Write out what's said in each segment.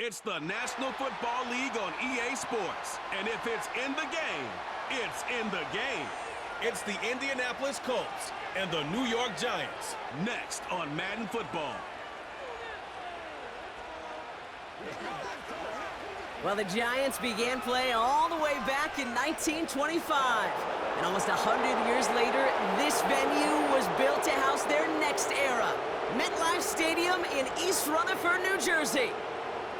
It's the National Football League on EA Sports. And if it's in the game, it's in the game. It's the Indianapolis Colts and the New York Giants. Next on Madden Football. Well, the Giants began play all the way back in 1925. And almost 100 years later, this venue was built to house their next era. MetLife Stadium in East Rutherford, New Jersey.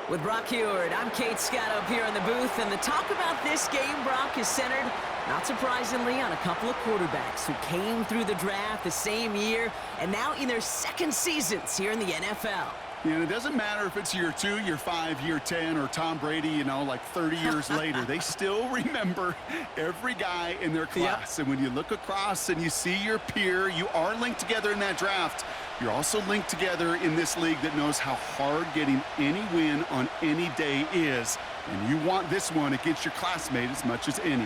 With Brock Heward, I'm Kate Scott up here in the booth, and the talk about this game, Brock, is centered, not surprisingly, on a couple of quarterbacks who came through the draft the same year and now in their second seasons here in the NFL. Yeah, and it doesn't matter if it's year 2, year 5, year 10, or Tom Brady, like 30 years later. They still remember every guy in their class. Yep. And when you look across and you see your peer, you are linked together in that draft. You're also linked together in this league that knows how hard getting any win on any day is. And you want this one against your classmate as much as any.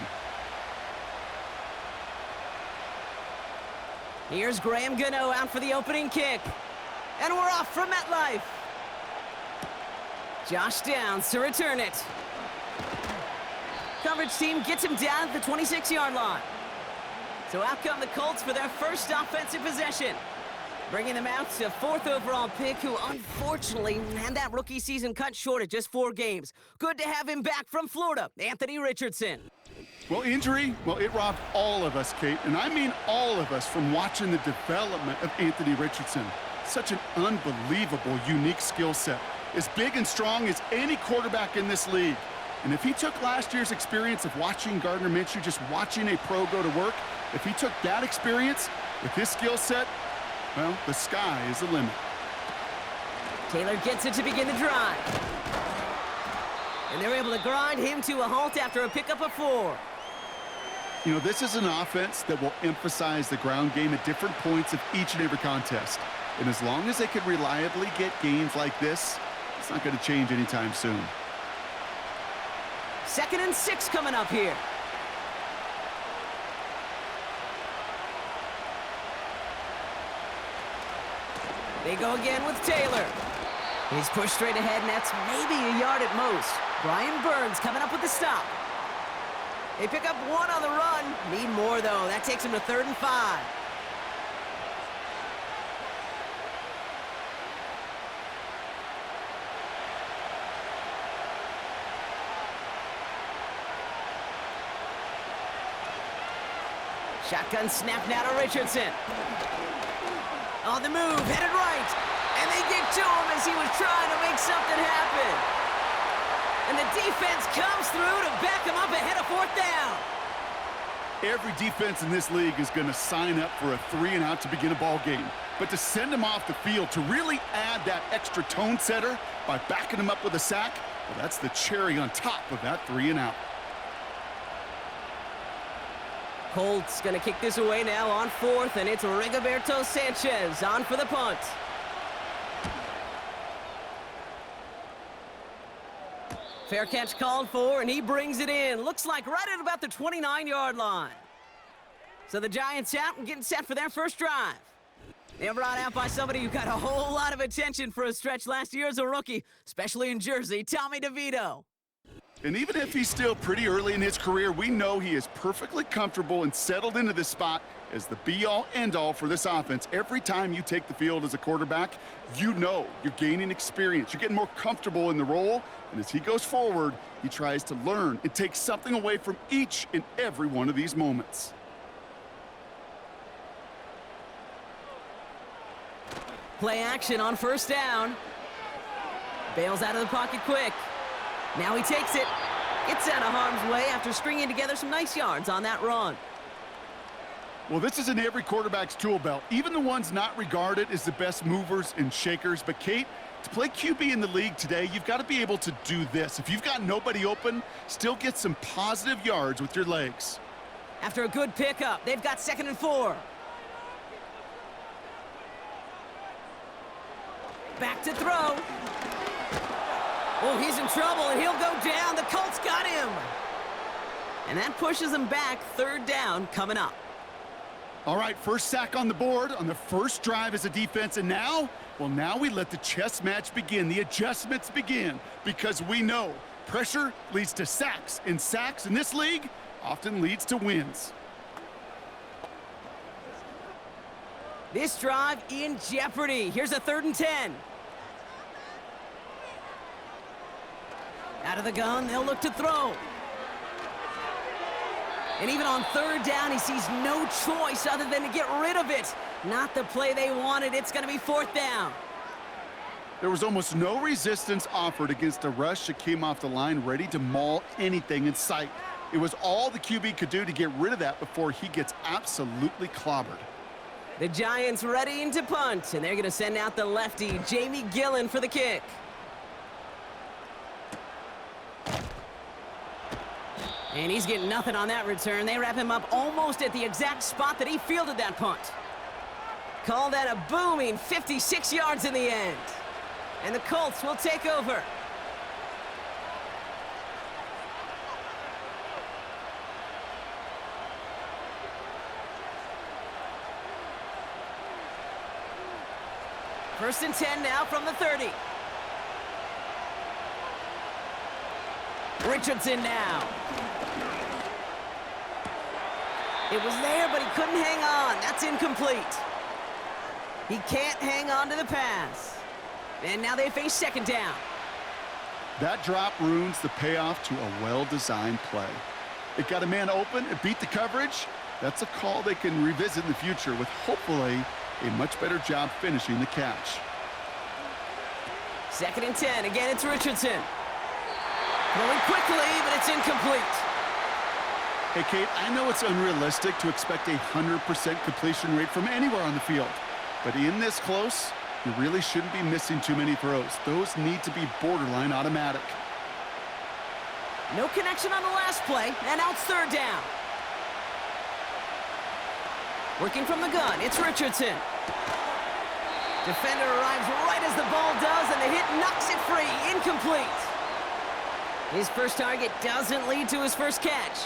Here's Graham Gano out for the opening kick. And we're off from MetLife. Josh Downs to return it. Coverage team gets him down at the 26-yard line. So out come the Colts for their first offensive possession. Bringing them out to 4th overall pick, who unfortunately had that rookie season cut short at just 4 games. Good to have him back from Florida, Anthony Richardson. Well, injury, it robbed all of us, Kate, and I mean all of us, from watching the development of Anthony Richardson. Such an unbelievable, unique skill set. As big and strong as any quarterback in this league. And if he took last year's experience of watching Gardner Minshew, just watching a pro go to work, if he took that experience with his skill set, well, the sky is the limit. Taylor gets it to begin the drive. And they're able to grind him to a halt after a pickup of 4. This is an offense that will emphasize the ground game at different points of each and every contest. And as long as they can reliably get gains like this, it's not going to change anytime soon. 2nd and 6 coming up here. They go again with Taylor. He's pushed straight ahead, and that's maybe a yard at most. Brian Burns coming up with the stop. They pick up 1 on the run. Need more, though. That takes him to 3rd and 5. Shotgun snap now to Richardson. On the move, headed right. And they get to him as he was trying to make something happen. And the defense comes through to back him up ahead of 4th down. Every defense in this league is going to sign up for a 3-and-out to begin a ball game. But to send him off the field, to really add that extra tone setter by backing him up with a sack, well, that's the cherry on top of that 3-and-out. Colts going to kick this away now on 4th, and it's Rigoberto Sanchez on for the punt. Fair catch called for, and he brings it in. Looks like right at about the 29-yard line. So the Giants out and getting set for their first drive. They're brought out by somebody who got a whole lot of attention for a stretch last year as a rookie, especially in Jersey, Tommy DeVito. And even if he's still pretty early in his career, we know he is perfectly comfortable and settled into this spot as the be-all, end-all for this offense. Every time you take the field as a quarterback, you know you're gaining experience. You're getting more comfortable in the role. And as he goes forward, he tries to learn and take something away from each and every one of these moments. Play action on 1st down. Bails out of the pocket quick. Now he takes it. Gets out of harm's way after stringing together some nice yards on that run. Well, this is in every quarterback's tool belt, even the ones not regarded as the best movers and shakers. But, Kate, to play QB in the league today, you've got to be able to do this. If you've got nobody open, still get some positive yards with your legs. After a good pickup, they've got 2nd and 4. Back to throw. Oh, he's in trouble, and he'll go down. The Colts got him. And that pushes him back. 3rd down coming up. All right, first sack on the board on the first drive as a defense, and now Well, now we let the chess match begin, the adjustments begin, because we know pressure leads to sacks, and sacks in this league often leads to wins. This drive in jeopardy. Here's a 3rd and 10. Out of the gun, they'll look to throw. And even on 3rd down, he sees no choice other than to get rid of it. Not the play they wanted. It's going to be 4th down. There was almost no resistance offered against a rush that came off the line ready to maul anything in sight. It was all the QB could do to get rid of that before he gets absolutely clobbered. The Giants readying to punt, and they're going to send out the lefty, Jamie Gillen, for the kick. And he's getting nothing on that return. They wrap him up almost at the exact spot that he fielded that punt. Call that a booming 56 yards in the end. And the Colts will take over. First and 10 now from the 30. Richardson now. It was there, but he couldn't hang on. That's incomplete. He can't hang on to the pass. And now they face 2nd down. That drop ruins the payoff to a well-designed play. It got a man open, it beat the coverage. That's a call they can revisit in the future with hopefully a much better job finishing the catch. 2nd and 10. Again, it's Richardson. Throwing quickly, but it's incomplete. Hey, Kate, I know it's unrealistic to expect a 100% completion rate from anywhere on the field. But in this close, you really shouldn't be missing too many throws. Those need to be borderline automatic. No connection on the last play, and now it's 3rd down. Working from the gun, it's Richardson. Defender arrives right as the ball does, and the hit knocks it free. Incomplete. His first target doesn't lead to his first catch.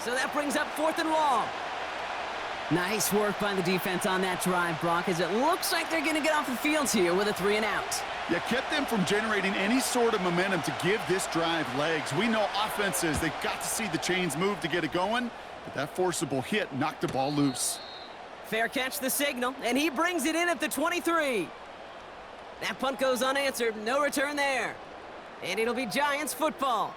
So that brings up 4th and long. Nice work by the defense on that drive, Brock, as it looks like they're going to get off the field here with a 3 and out. You kept them from generating any sort of momentum to give this drive legs. We know offenses, they've got to see the chains move to get it going, but that forcible hit knocked the ball loose. Fair catch the signal, and he brings it in at the 23. That punt goes unanswered, no return there. And it'll be Giants football.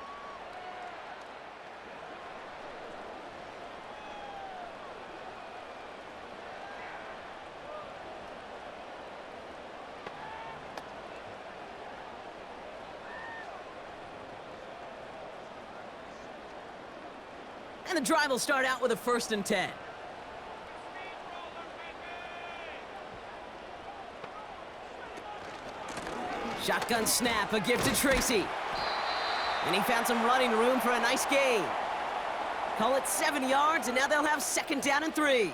And the drive will start out with a 1st and 10. Shotgun snap, a gift to Tracy. And he found some running room for a nice gain. Call it 7 yards, and now they'll have 2nd down and 3.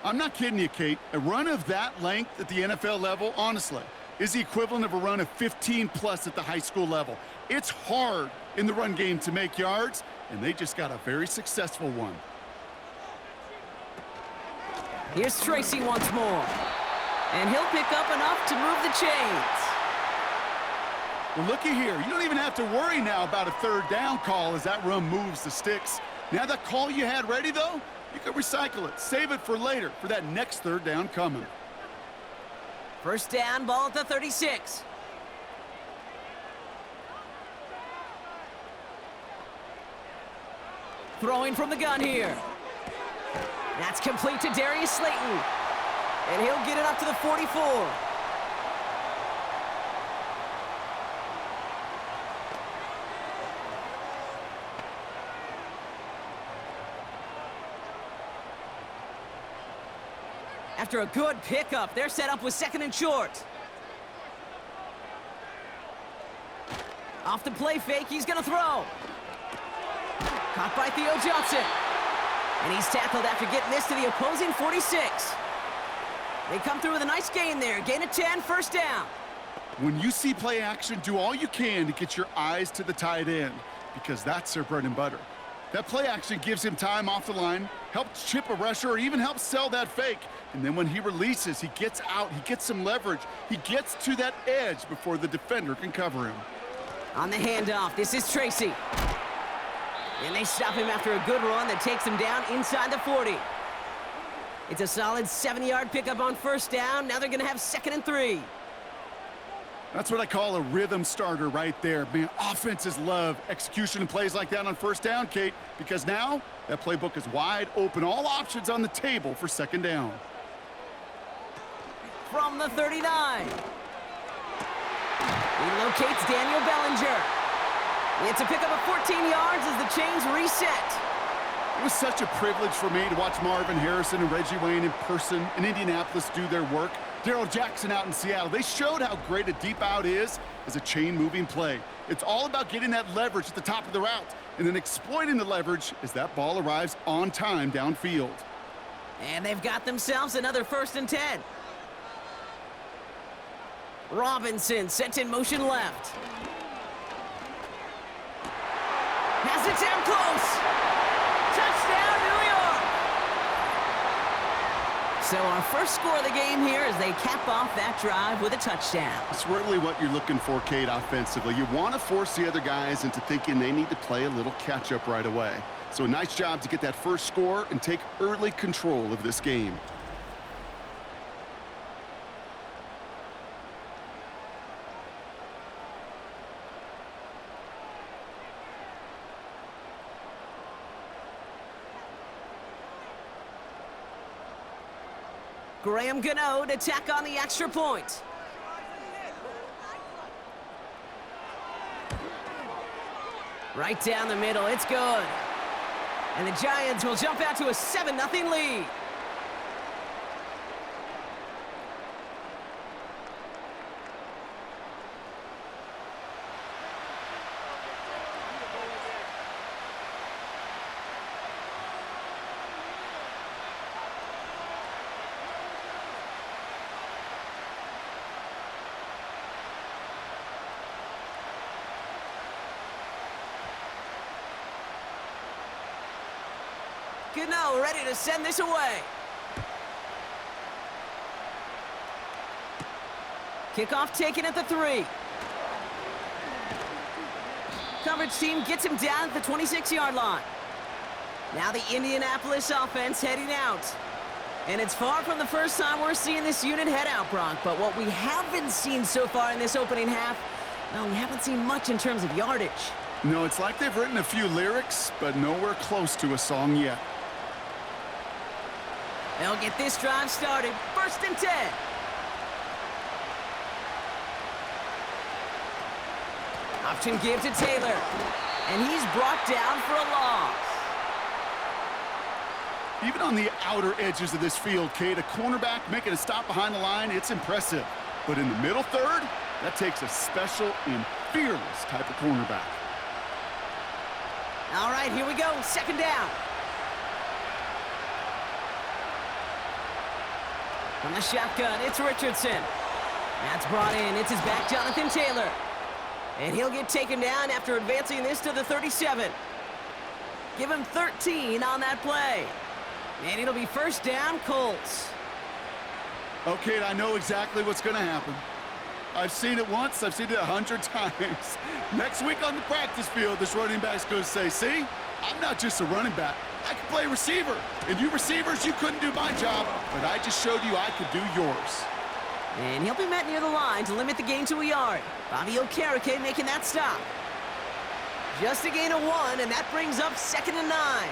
I'm not kidding you, Kate. A run of that length at the NFL level, honestly, is the equivalent of a run of 15+ at the high school level. It's hard in the run game to make yards, and they just got a very successful one. Here's Tracy once more. And he'll pick up enough to move the chains. Well, looky here. You don't even have to worry now about a 3rd down call as that run moves the sticks. Now that call you had ready, though, you can recycle it. Save it for later, for that next 3rd down coming. 1st down, ball at the 36. Throwing from the gun here. That's complete to Darius Slayton. And he'll get it up to the 44. After a good pickup, they're set up with 2nd and short. Off the play fake, he's gonna throw. Caught by Theo Johnson. And he's tackled after getting this to the opposing 46. They come through with a nice gain there. Gain of 10, 1st down. When you see play action, do all you can to get your eyes to the tight end, because that's their bread and butter. That play action gives him time off the line, helps chip a rusher, or even helps sell that fake. And then when he releases, he gets out, he gets some leverage. He gets to that edge before the defender can cover him. On the handoff, this is Tracy. And they stop him after a good run that takes him down inside the 40. It's a solid 7-yard pickup on first down. Now they're going to have 2nd and 3. That's what I call a rhythm starter right there. Man, offenses love execution and plays like that on first down, Kate, because now that playbook is wide open. All options on the table for 2nd down. From the 39. He locates Daniel Bellinger. It's a pickup of 14 yards as the chains reset. It was such a privilege for me to watch Marvin Harrison and Reggie Wayne in person in Indianapolis do their work. Darrell Jackson out in Seattle. They showed how great a deep out is as a chain-moving play. It's all about getting that leverage at the top of the route and then exploiting the leverage as that ball arrives on time downfield. And they've got themselves another 1st and 10. Robinson sets in motion left. Has it down close. Touchdown, New York! So our first score of the game here as they cap off that drive with a touchdown. It's really what you're looking for, Kate, offensively. You want to force the other guys into thinking they need to play a little catch-up right away. So a nice job to get that first score and take early control of this game. Graham Gano to tack on the extra point. Right down the middle, it's good. And the Giants will jump out to a 7-0 lead. Gano ready to send this away. Kickoff taken at the 3. Coverage team gets him down at the 26-yard line. Now the Indianapolis offense heading out. And it's far from the first time we're seeing this unit head out, Brock. But what we haven't seen so far in this opening half, well, we haven't seen much in terms of yardage. No, it's like they've written a few lyrics, but nowhere close to a song yet. They'll get this drive started. 1st and 10. Option give to Taylor. And he's brought down for a loss. Even on the outer edges of this field, Kate, a cornerback making a stop behind the line, it's impressive. But in the middle third, that takes a special and fearless type of cornerback. All right, here we go. 2nd down. From the shotgun, it's Richardson. That's brought in. It's his back, Jonathan Taylor. And he'll get taken down after advancing this to the 37. Give him 13 on that play. And it'll be 1st down, Colts. Okay, I know exactly what's going to happen. I've seen it once. I've seen it 100 times. Next week on the practice field, this running back's going to say, see, I'm not just a running back. I can play receiver. And you receivers, you couldn't do my job, but I just showed you I could do yours. And he'll be met near the line to limit the gain to a yard. Bobby Okereke making that stop. Just a gain of 1, and that brings up 2nd and 9.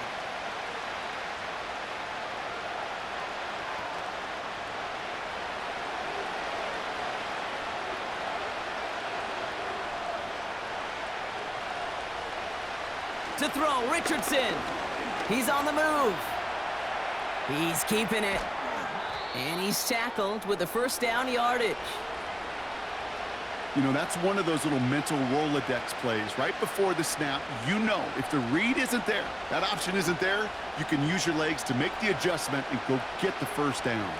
To throw, Richardson. He's on the move. He's keeping it. And he's tackled with the 1st down yardage. You know, that's one of those little mental Rolodex plays. Right before the snap, you know if the read isn't there, that option isn't there, you can use your legs to make the adjustment and go get the 1st down.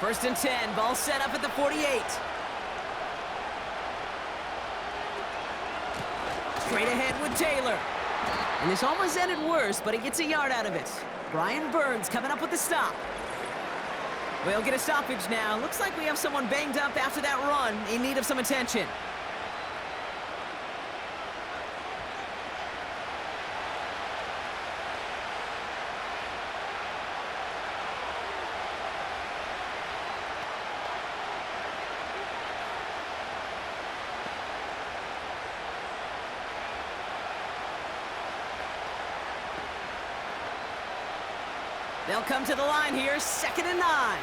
1st and 10, ball set up at the 48. Straight ahead with Taylor. And this almost ended worse, but he gets a yard out of it. Brian Burns coming up with the stop. We'll get a stoppage now. Looks like we have someone banged up after that run, in need of some attention. They'll come to the line here, 2nd and 9.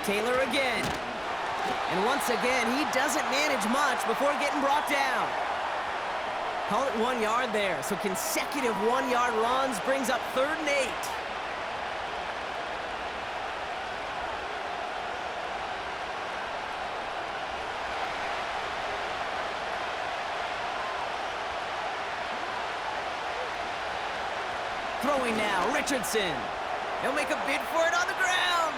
Taylor again. And once again, he doesn't manage much before getting brought down. Call it 1 yard there, so consecutive 1-yard runs brings up 3rd and 8. Throwing now, Richardson. He'll make a bid for it on the ground.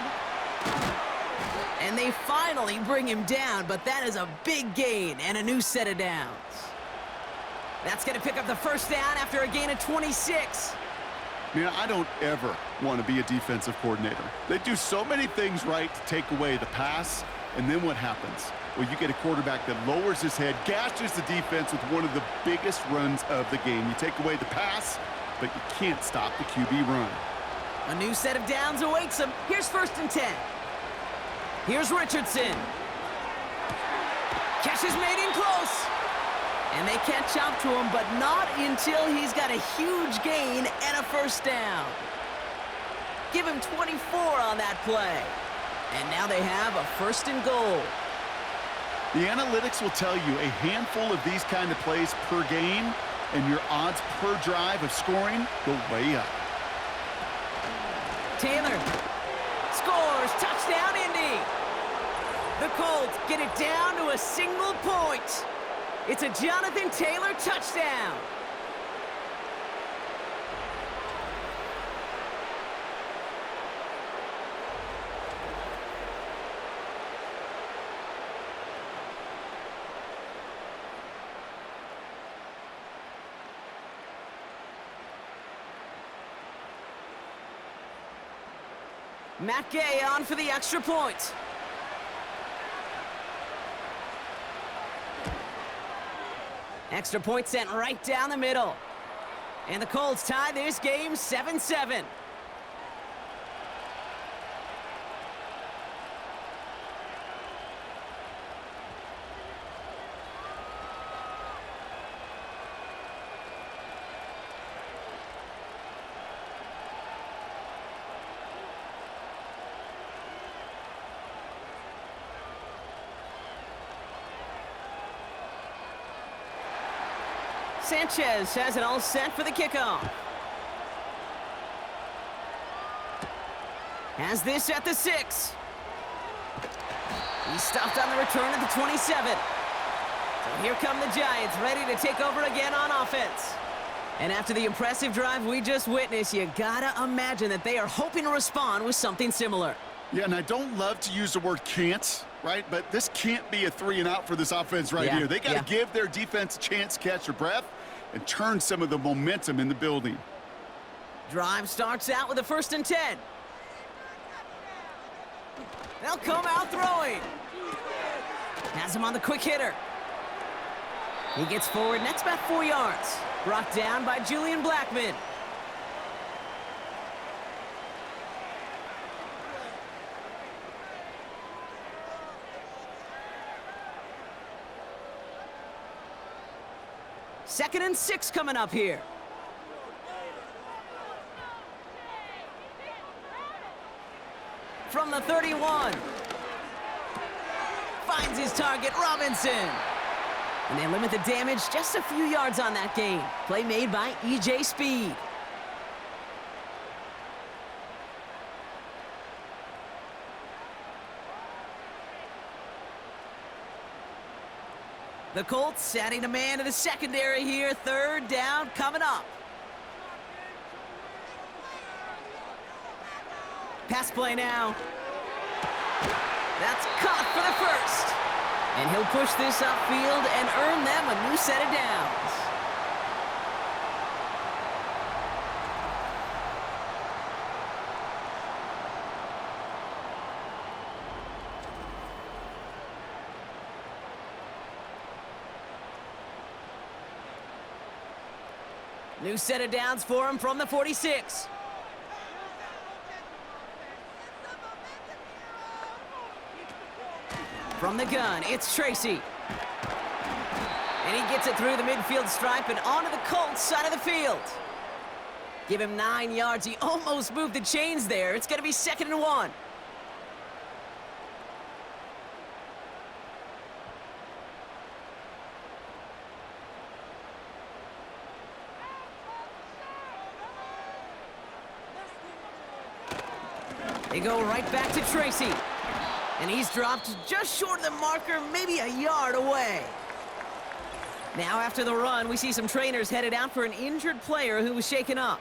And they finally bring him down, but that is a big gain and a new set of downs. That's going to pick up the 1st down after a gain of 26. Man, I don't ever want to be a defensive coordinator. They do so many things right to take away the pass, and then what happens? Well, you get a quarterback that lowers his head, gashes the defense with one of the biggest runs of the game. You take away the pass, but you can't stop the QB run. A new set of downs awaits him. Here's 1st and 10. Here's Richardson. Catch is made in close. And they catch up to him, but not until he's got a huge gain and a 1st down. Give him 24 on that play. And now they have a 1st and goal. The analytics will tell you a handful of these kind of plays per game, and your odds per drive of scoring go way up. Taylor scores. Touchdown, Indy. The Colts get it down to a single point. It's a Jonathan Taylor touchdown. Matt Gay on for the extra point. Extra point sent right down the middle. And the Colts tie this game 7-7. Sanchez has it all set for the kickoff. Has this at the 6. He's stopped on the return at the 27. So here come the Giants, ready to take over again on offense. And after the impressive drive we just witnessed, you gotta imagine that they are hoping to respond with something similar. Yeah, and I don't love to use the word can't, right? But this can't be a 3-and-out for this offense right here. They got to give their defense a chance to catch their breath and turn some of the momentum in the building. Drive starts out with a 1st and 10. They'll come out throwing. Has him on the quick hitter. He gets forward, next about 4 yards. Brought down by Julian Blackman. Second and 6 coming up here. From the 31. Finds his target, Robinson. And they limit the damage just a few yards on that gain. Play made by E.J. Speed. The Colts adding a man to the secondary here. 3rd down coming up. Pass play now. That's caught for the 1st. And he'll push this upfield and earn them a new set of downs. New set of downs for him from the 46. From the gun, it's Tracy. And he gets it through the midfield stripe and onto the Colts side of the field. Give him 9 yards. He almost moved the chains there. It's going to be 2nd and 1. They go right back to Tracy. And he's dropped just short of the marker, maybe a yard away. Now after the run, we see some trainers headed out for an injured player who was shaken up.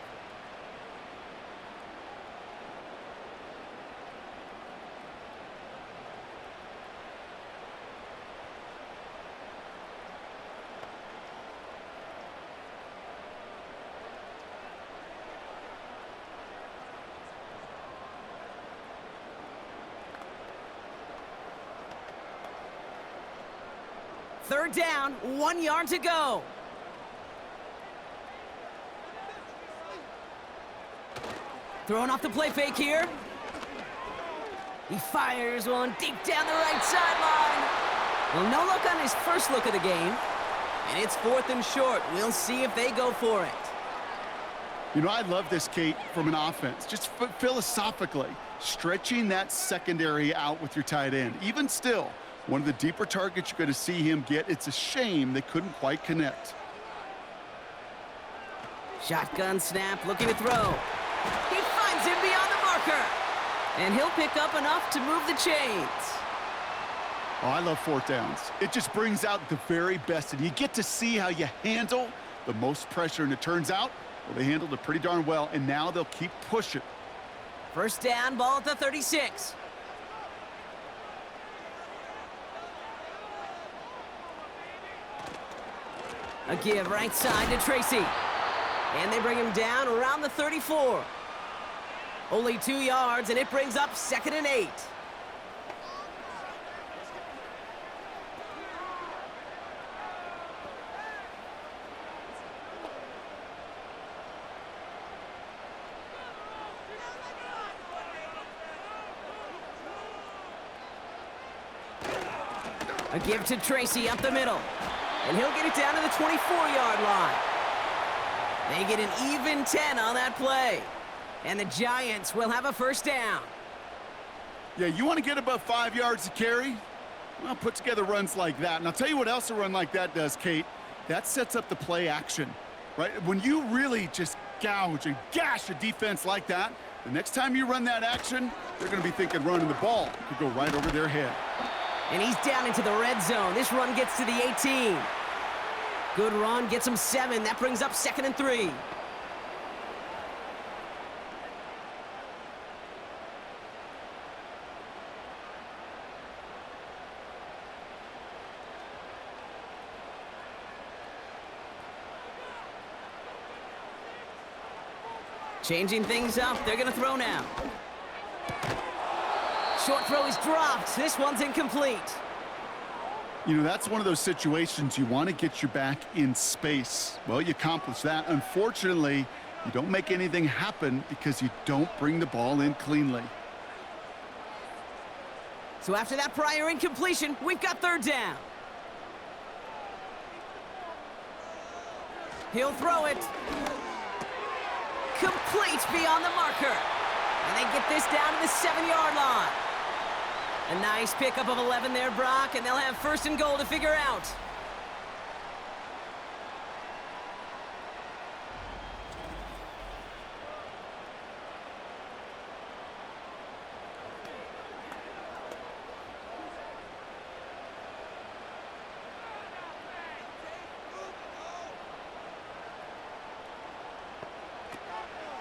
Third down, 1 yard to go. Throwing off the play fake here. He fires one deep down the right sideline. Well, no luck on his first look of the game. And it's 4th and short. We'll see if they go for it. You know, I love this, Kate, from an offense. Just philosophically, stretching that secondary out with your tight end. Even still, one of the deeper targets you're going to see him get. It's a shame they couldn't quite connect. Shotgun snap, looking to throw. He finds him beyond the marker. And he'll pick up enough to move the chains. Oh, I love 4th downs. It just brings out the very best, and you get to see how you handle the most pressure, and it turns out, well, they handled it pretty darn well, and now they'll keep pushing. First down, ball at the 36. A give right side to Tracy. And they bring him down around the 34. Only 2 yards, and it brings up 2nd and 8. A give to Tracy up the middle. And he'll get it down to the 24-yard line. They get an even 10 on that play. And the Giants will have a first down. Yeah, you want to get above 5 yards to carry? Well, put together runs like that. And I'll tell you what else a run like that does, Kate. That sets up the play action, right? When you really just gouge and gash a defense like that, the next time you run that action, they're going to be thinking running the ball. Could go right over their head. And he's down into the red zone. This run gets to the 18. Good run, gets him 7. That brings up 2nd and 3. Changing things up. They're going to throw now. Short throw is dropped. This one's incomplete. You know, that's one of those situations you want to get your back in space. Well, you accomplish that. Unfortunately, you don't make anything happen because you don't bring the ball in cleanly. So after that prior incompletion, we've got 3rd down. He'll throw it. Complete beyond the marker. And they get this down to the 7-yard line. A nice pickup of 11 there, Brock, and they'll have 1st and goal to figure out.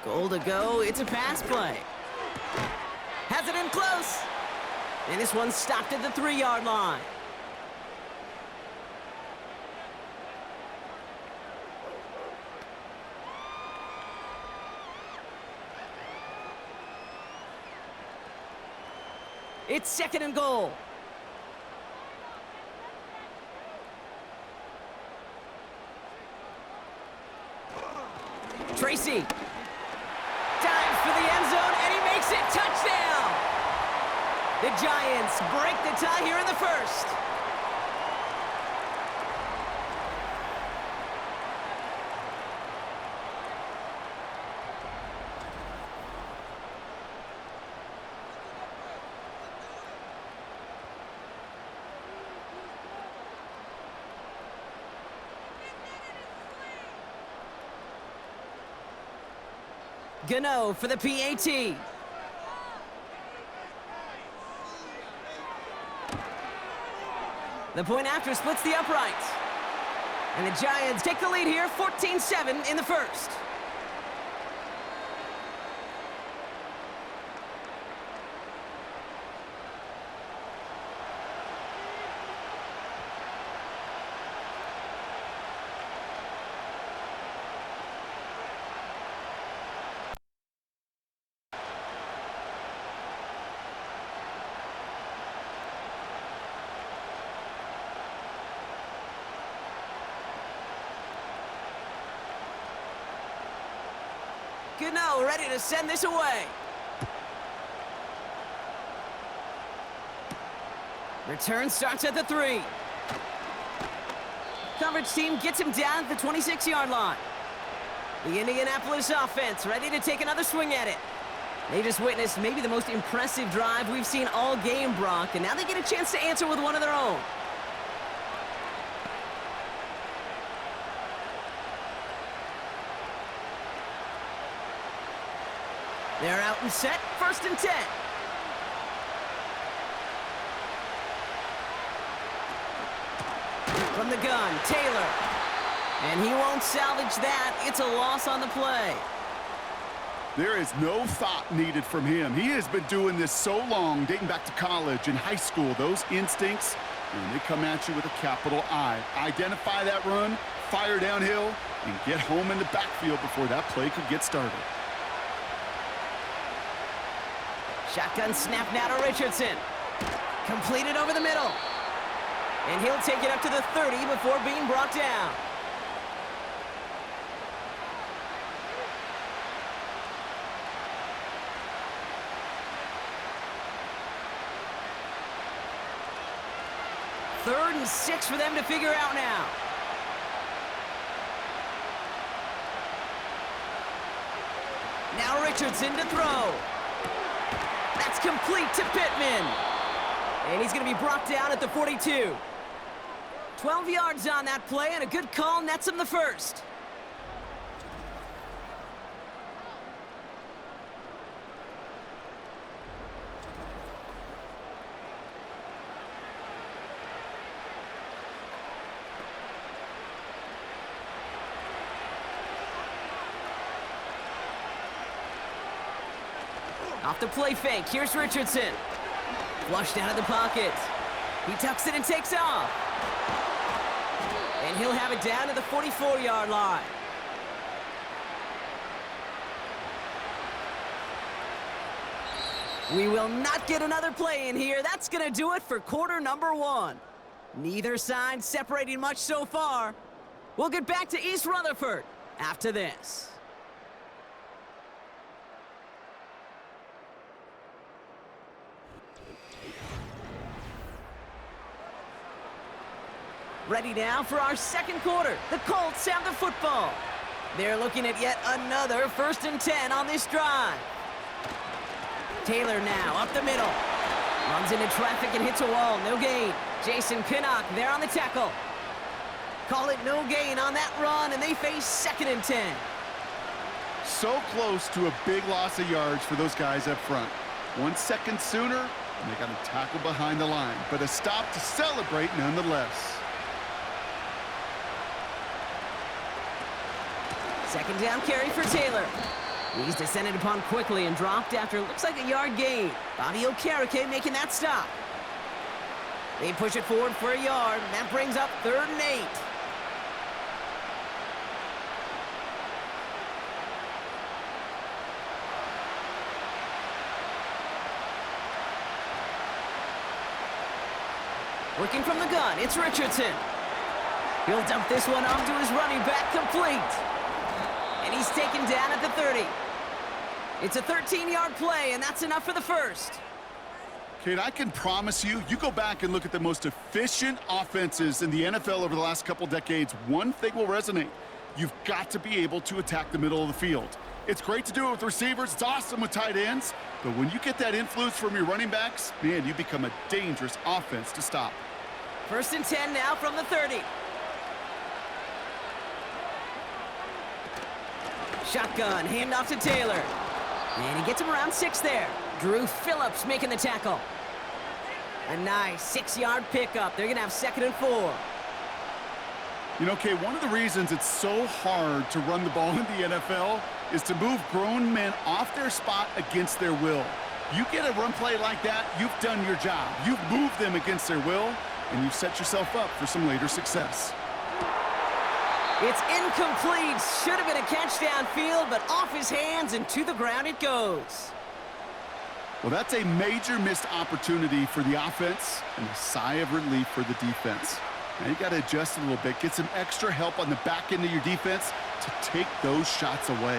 Goal to go. It's a pass play. Has it in close. And this one's stopped at the 3-yard line. It's 2nd and goal. Tracy. Dives for the end zone, and he makes it. Touchdown! The Giants break the tie here in the first. Gano for the PAT. The point after splits the uprights. And the Giants take the lead here, 14-7 in the first. Gano ready to send this away. Return starts at the 3. Coverage team gets him down at the 26-yard line. The Indianapolis offense ready to take another swing at it. They just witnessed maybe the most impressive drive we've seen all game, Brock, and now they get a chance to answer with one of their own. They're out and set, 1st and 10. From the gun, Taylor. And he won't salvage that. It's a loss on the play. There is no thought needed from him. He has been doing this so long, dating back to college and high school. Those instincts, and they come at you with a capital I. Identify that run, fire downhill, and get home in the backfield before that play could get started. Shotgun snap now to Richardson. Completed over the middle. And he'll take it up to the 30 before being brought down. Third and 6 for them to figure out now. Now Richardson to throw. That's complete to Pittman. And he's going to be brought down at the 42. 12 yards on that play, and a good call nets him the first. Off the play fake, here's Richardson. Flushed out of the pocket. He tucks it and takes off. And he'll have it down to the 44-yard line. We will not get another play in here. That's going to do it for quarter number 1. Neither side separating much so far. We'll get back to East Rutherford after this. Ready now for our second quarter. The Colts have the football. They're looking at yet another 1st and 10 on this drive. Taylor now up the middle. Runs into traffic and hits a wall. No gain. Jason Pinnock there on the tackle. Call it no gain on that run, and they face 2nd and 10. So close to a big loss of yards for those guys up front. 1 second sooner, and they got a tackle behind the line. But a stop to celebrate nonetheless. 2nd down carry for Taylor. He's descended upon quickly and dropped after it looks like a yard gain. Bobby Okereke making that stop. They push it forward for a yard, and that brings up 3rd and 8. Working from the gun, it's Richardson. He'll dump this one off to his running back, complete. And he's taken down at the 30. It's a 13-yard play, and that's enough for the first. Kate, I can promise you, you go back and look at the most efficient offenses in the NFL over the last couple decades, one thing will resonate. You've got to be able to attack the middle of the field. It's great to do it with receivers. It's awesome with tight ends. But when you get that influence from your running backs, man, you become a dangerous offense to stop. 1st and 10 now from the 30. Shotgun, handoff to Taylor. And he gets him around 6 there. Drew Phillips making the tackle. A nice 6-yard pickup. They're going to have 2nd and 4. You know, Kay, one of the reasons it's so hard to run the ball in the NFL is to move grown men off their spot against their will. You get a run play like that, you've done your job. You've moved them against their will, and you've set yourself up for some later success. It's incomplete. Should have been a catch downfield, but off his hands and to the ground it goes. Well, that's a major missed opportunity for the offense and a sigh of relief for the defense. Now you got to adjust a little bit, get some extra help on the back end of your defense to take those shots away.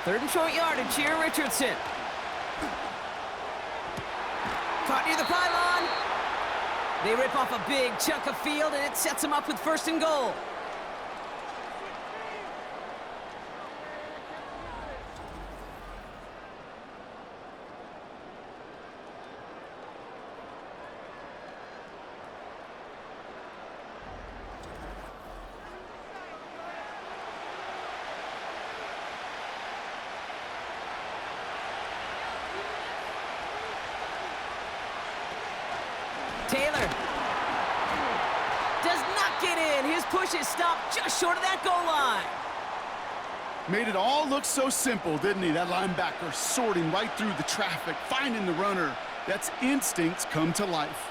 Third and short yardage here, Richardson. Caught near the pylon. They rip off a big chunk of field, and it sets them up with 1st and goal. Taylor does not get in. His push is stopped just short of that goal line. Made it all look so simple, didn't he? That linebacker sorting right through the traffic, finding the runner. That's instincts come to life.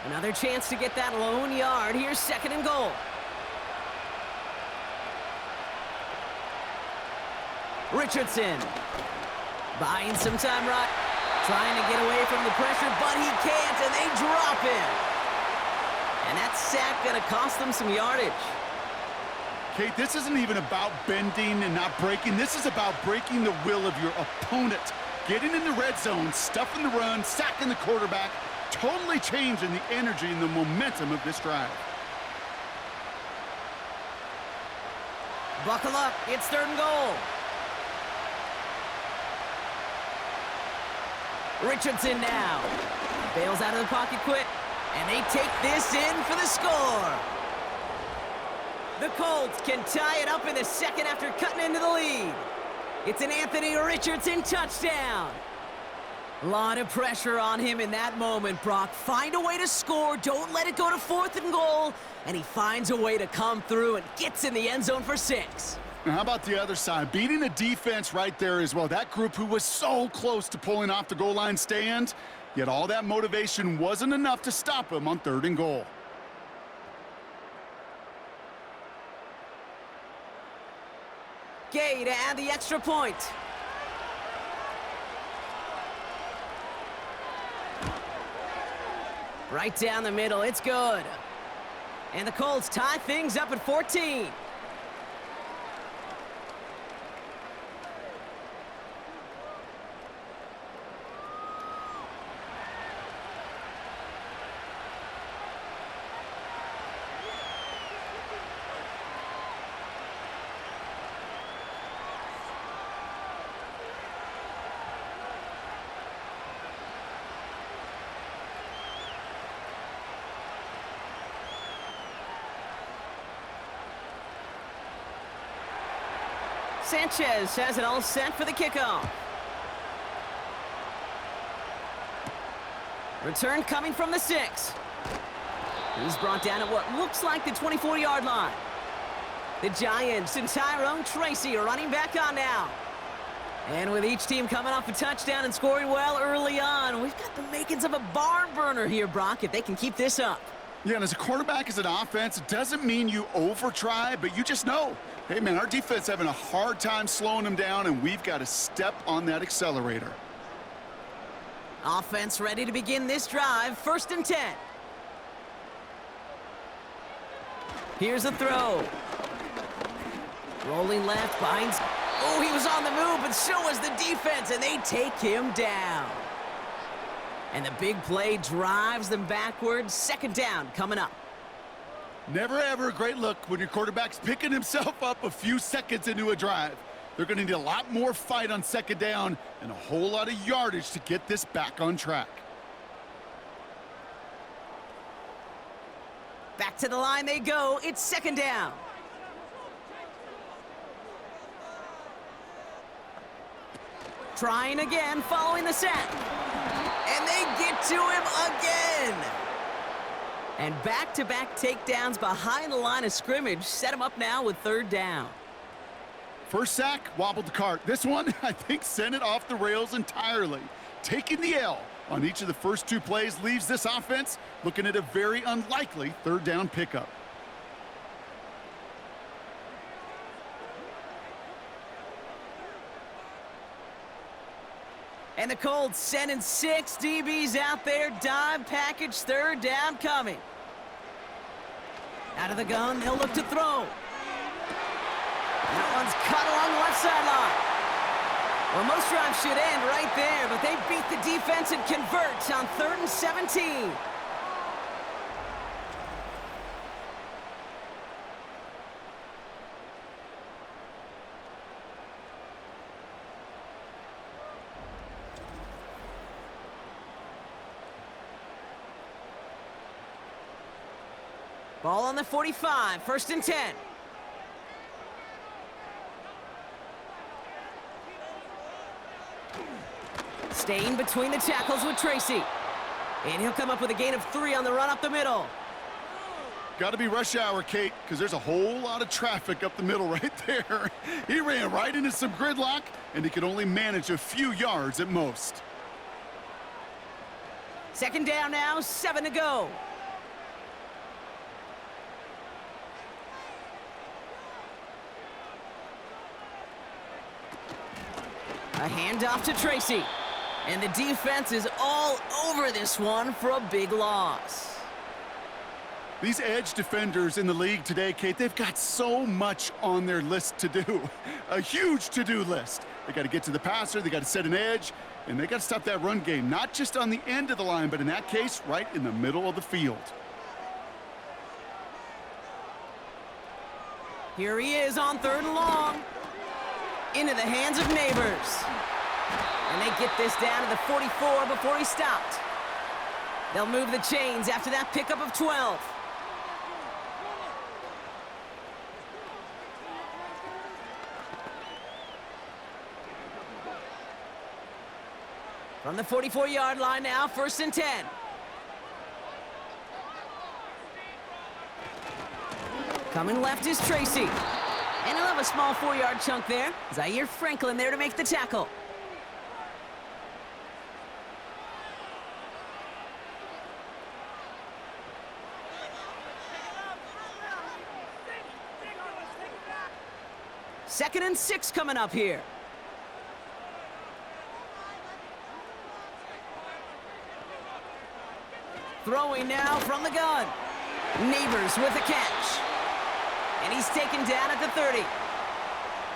Another chance to get that lone yard. Here's 2nd and goal. Richardson buying some time, right? Trying to get away from the pressure, but he can't, and they drop him. And that sack going to cost them some yardage. Kate, this isn't even about bending and not breaking. This is about breaking the will of your opponent. Getting in the red zone, stuffing the run, sacking the quarterback, totally changing the energy and the momentum of this drive. Buckle up, it's 3rd and goal. Richardson now bails out of the pocket quick, and they take this in for the score. The Colts can tie it up in the 2nd after cutting into the lead. It's an Anthony Richardson touchdown. A lot of pressure on him in that moment, Brock. Find a way to score. Don't let it go to 4th and goal. And he finds a way to come through and gets in the end zone for 6. Now, how about the other side? Beating the defense right there as well. That group who was so close to pulling off the goal line stand, yet all that motivation wasn't enough to stop him on 3rd and goal. Gay to add the extra point. Right down the middle, it's good. And the Colts tie things up at 14. Sanchez has it all set for the kickoff. Return coming from the 6. He's brought down at what looks like the 24-yard line. The Giants and Tyrone Tracy are running back on now. And with each team coming off a touchdown and scoring well early on, we've got the makings of a barn burner here, Brock, if they can keep this up. Yeah, and as a quarterback, as an offense, it doesn't mean you over-try, but you just know Hey, man, our defense having a hard time slowing them down, and we've got to step on that accelerator. Offense ready to begin this drive. 1st and 10. Here's a throw. Rolling left, behind. Oh, he was on the move, but so was the defense, and they take him down. And the big play drives them backwards. 2nd down coming up. Never ever a great look when your quarterback's picking himself up a few seconds into a drive. They're going to need a lot more fight on 2nd down and a whole lot of yardage to get this back on track. Back to the line they go. It's 2nd down. Trying again, following the sack. And they get to him again. And back-to-back takedowns behind the line of scrimmage set him up now with 3rd down. First sack, wobbled the cart. This one, I think, sent it off the rails entirely. Taking the L on each of the first 2 plays leaves this offense looking at a very unlikely 3rd down pickup. And the Colts sending 6 DBs out there. Dive package, 3rd down coming. Out of the gun, they'll look to throw. That one's cut along the left sideline. Well, most drives should end right there, but they beat the defense and convert on 3rd and 17. Ball on the 45, 1st and 10. Staying between the tackles with Tracy. And he'll come up with a gain of 3 on the run up the middle. Got to be rush hour, Kate, because there's a whole lot of traffic up the middle right there. He ran right into some gridlock, and he could only manage a few yards at most. 2nd down now, 7 to go. A handoff to Tracy. And the defense is all over this one for a big loss. These edge defenders in the league today, Kate, they've got so much on their list to do. A huge to-do list. They got to get to the passer, they got to set an edge, and they got to stop that run game, not just on the end of the line, but in that case, right in the middle of the field. Here he is on 3rd and long. Into the hands of Neighbors. And they get this down to the 44 before he stopped. They'll move the chains after that pickup of 12. From the 44-yard line now, 1st and 10. Coming left is Tracy. And he'll have a small 4-yard chunk there. Zaire Franklin there to make the tackle. Second and 6 coming up here. Throwing now from the gun. Neighbors with the catch. And he's taken down at the 30.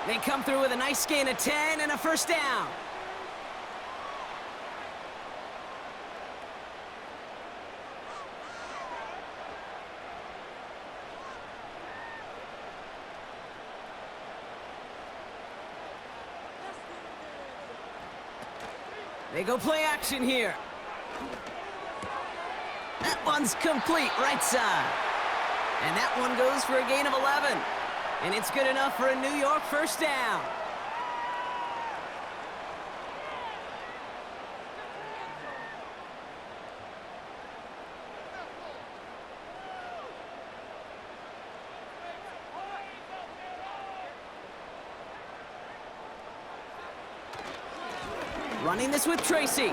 They come through with a nice gain of 10 and a 1st down. They go play action here. That one's complete, right side. And that one goes for a gain of 11. And it's good enough for a New York 1st down. Running this with Tracy.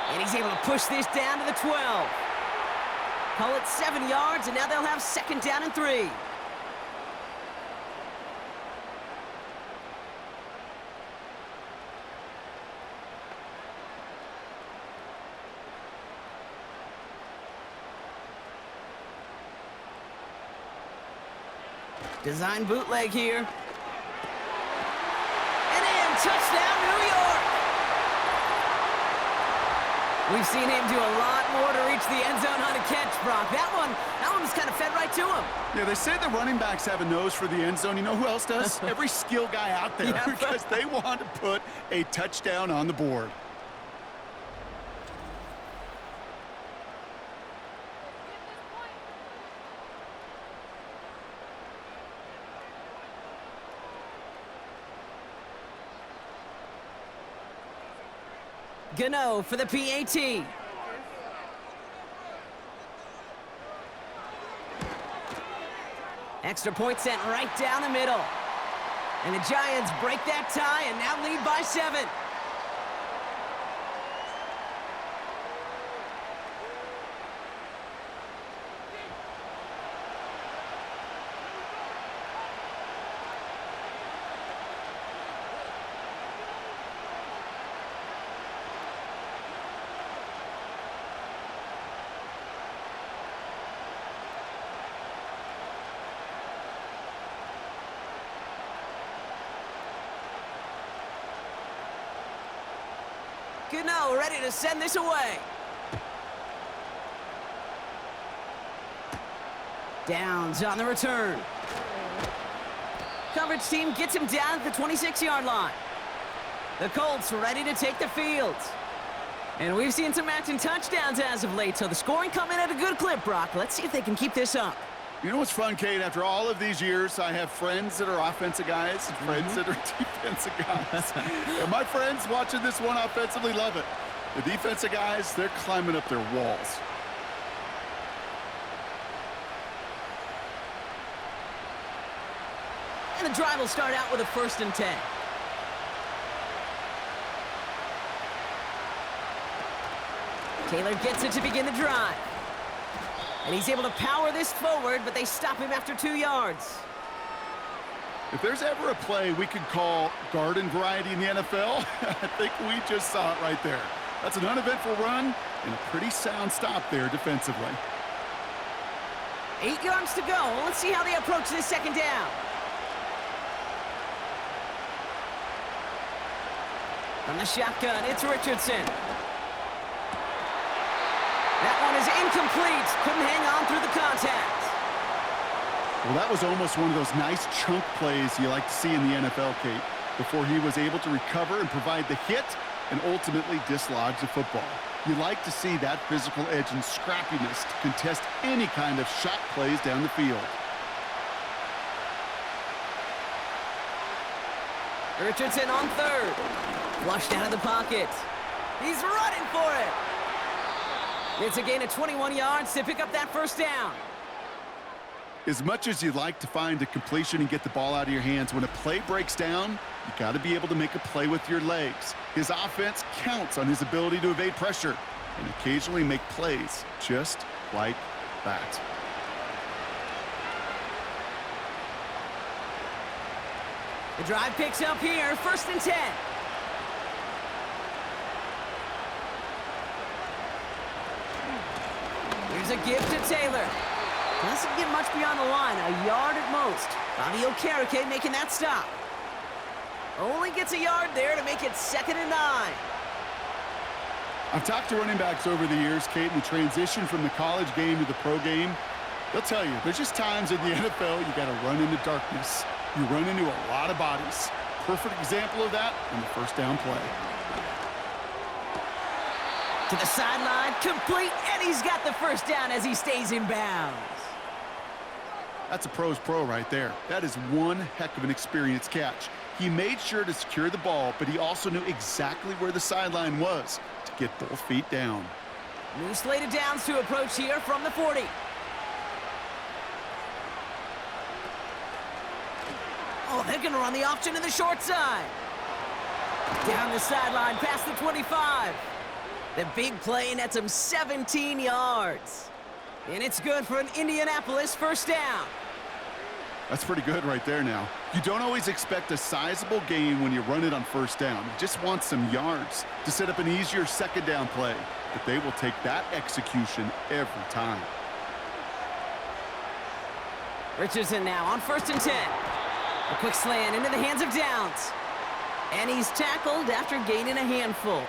And he's able to push this down to the 12. Call it 7 yards, and now they'll have 2nd down and 3. Design bootleg here. And in, touchdown, New York! We've seen him do a lot more to reach the end zone on a catch, Brock. That one was kind of fed right to him. Yeah, they say the running backs have a nose for the end zone. You know who else does? Every skill guy out there, Yeah. because they want to put a touchdown on the board. Gano for the PAT. Extra point sent right down the middle. And the Giants break that tie and now lead by 7. Gano ready to send this away. Downs on the return. Coverage team gets him down at the 26-yard line. The Colts ready to take the field. And we've seen some matching touchdowns as of late, so the scoring coming at a good clip, Brock. Let's see if they can keep this up. You know what's fun, Kate? After all of these years, I have friends that are offensive guys and friends that are defensive guys. And my friends watching this one offensively love it. The defensive guys, they're climbing up their walls. And the drive will start out with a 1st and 10. Taylor gets it to begin the drive. And he's able to power this forward, but they stop him after 2 yards. If there's ever a play we could call garden variety in the NFL, I think we just saw it right there. That's an uneventful run and a pretty sound stop there defensively. 8 yards to go. Let's see how they approach this 2nd down. From the shotgun, it's Richardson. That one is incomplete. Couldn't hang on through the contact. Well, that was almost one of those nice chunk plays you like to see in the NFL, Kate, before he was able to recover and provide the hit and ultimately dislodge the football. You like to see that physical edge and scrappiness to contest any kind of shot plays down the field. Richardson on 3rd. Flushed out of the pocket. He's running for it. It's a gain of 21 yards to pick up that 1st down. As much as you'd like to find a completion and get the ball out of your hands, when a play breaks down, you got to be able to make a play with your legs. His offense counts on his ability to evade pressure and occasionally make plays just like that. The drive picks up here, 1st and 10. Here's a give to Taylor. Doesn't get much beyond the line, a yard at most. Bobby Okereke making that stop. Only gets a yard there to make it 2nd and 9. I've talked to running backs over the years, Kate, and the transition from the college game to the pro game. They'll tell you, there's just times in the NFL you got to run into darkness. You run into a lot of bodies. Perfect example of that on the 1st down play. To the sideline, complete, and he's got the 1st down as he stays in bounds. That's a pro's pro right there. That is one heck of an experienced catch. He made sure to secure the ball, but he also knew exactly where the sideline was to get both feet down. New slate of downs to approach here from the 40. Oh, they're going to run the option to the short side. Down the sideline, past the 25. The big play nets him 17 yards. And it's good for an Indianapolis 1st down. That's pretty good right there now. You don't always expect a sizable gain when you run it on 1st down. You just want some yards to set up an easier 2nd down play. But they will take that execution every time. Richardson now on 1st and 10. A quick slant into the hands of Downs. And he's tackled after gaining a handful.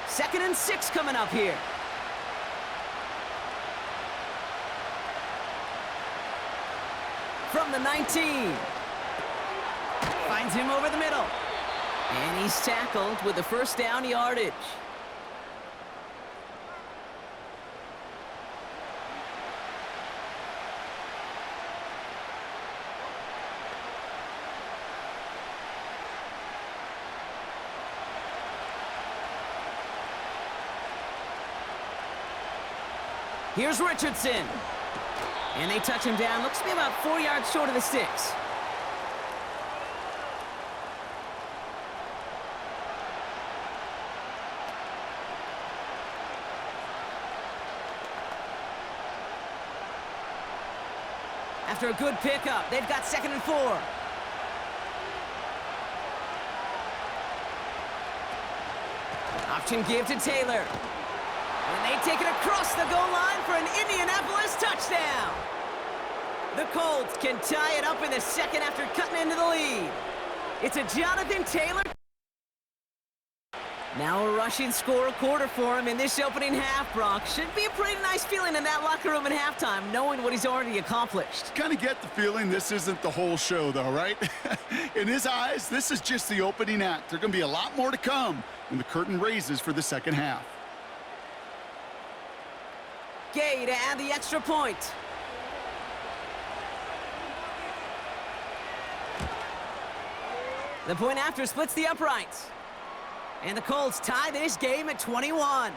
Second and 6 coming up here. From the 19. Finds him over the middle. And he's tackled with the first down yardage. Here's Richardson. And they touch him down. Looks to be about 4 yards short of the sticks. After a good pickup, they've got 2nd and 4. Option give to Taylor. And they take it across the goal line for an Indianapolis touchdown. The Colts can tie it up in the second after cutting into the lead. It's a Jonathan Taylor. Now a rushing score a quarter for him in this opening half, Brock. Should be a pretty nice feeling in that locker room at halftime, knowing what he's already accomplished. Kind of get the feeling this isn't the whole show, though, right? In his eyes, this is just the opening act. There's going to be a lot more to come when the curtain raises for the second half. Gay to add the extra point. The point after splits the uprights. And the Colts tie this game at 21.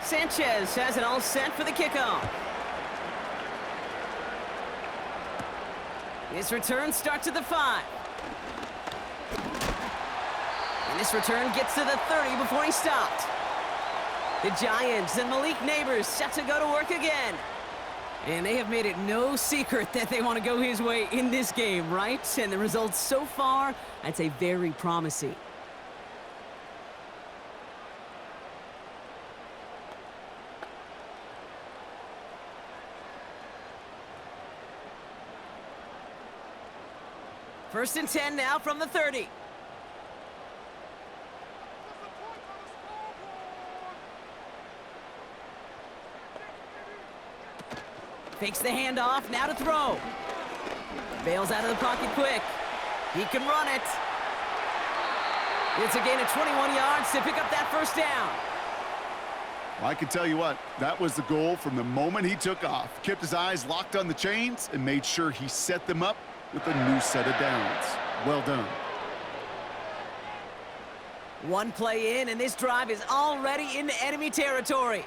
Sanchez has it all set for the kickoff. His return starts at the 5. And this return gets to the 30 before he stopped. The Giants and Malik Neighbors set to go to work again. And they have made it no secret that they want to go his way in this game, right? And the results so far, I'd say very promising. First and 10 now from the 30. Fakes the handoff, now to throw. Bails out of the pocket quick. He can run it. It's a gain of 21 yards to pick up that first down. Well, I can tell you what, that was the goal from the moment he took off. Kept his eyes locked on the chains and made sure he set them up with a new set of downs. Well done. One play in, and this drive is already into enemy territory.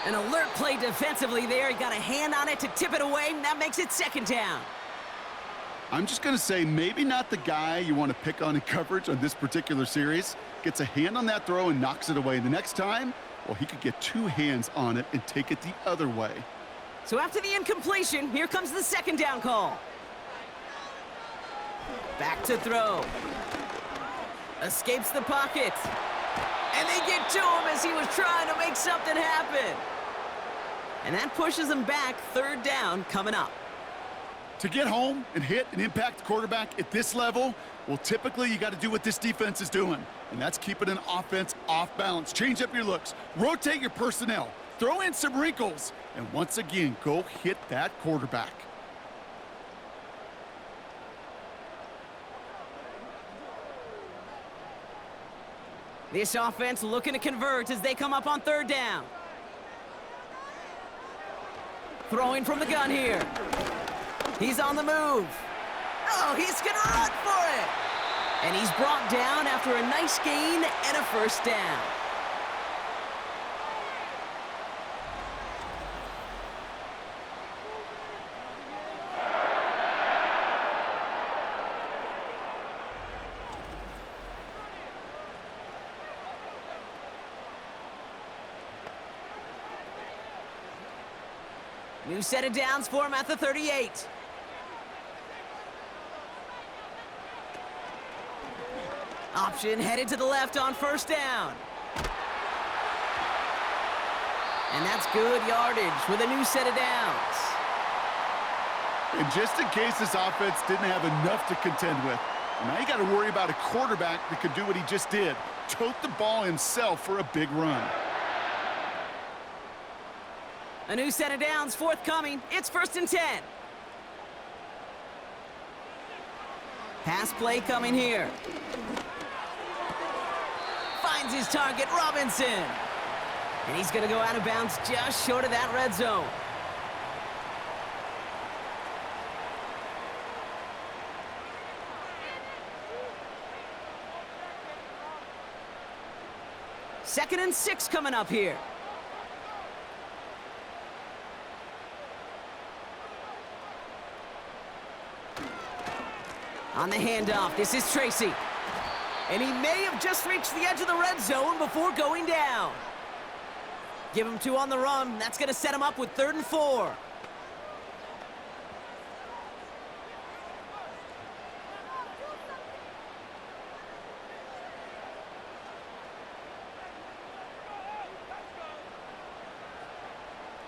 An alert play defensively there. He got a hand on it to tip it away, and that makes it 2nd down. I'm just going to say maybe not the guy you want to pick on in coverage on this particular series. Gets a hand on that throw and knocks it away. The next time, well, he could get 2 hands on it and take it the other way. So after the incompletion, here comes the 2nd down call. Back to throw. Escapes the pocket. And they get to him as he was trying to make something happen. And that pushes him back. 3rd down coming up. To get home and hit and impact the quarterback at this level, well, typically you got to do what this defense is doing, and that's keeping an offense off balance. Change up your looks, rotate your personnel, throw in some wrinkles, and once again, go hit that quarterback. This offense looking to convert as they come up on 3rd down. Throwing from the gun here. He's on the move. Oh, he's going to run for it. And he's brought down after a nice gain and a first down. New set of downs for him at the 38. Option headed to the left on first down. And that's good yardage with a new set of downs. And just in case this offense didn't have enough to contend with, now you got to worry about a quarterback that could do what he just did. Tote the ball himself for a big run. A new set of downs forthcoming. It's 1st and 10. Pass play coming here. Finds his target, Robinson. And he's going to go out of bounds just short of that red zone. Second and 6 coming up here. On the handoff, this is Tracy. And he may have just reached the edge of the red zone before going down. Give him 2 on the run. That's going to set him up with 3rd and 4.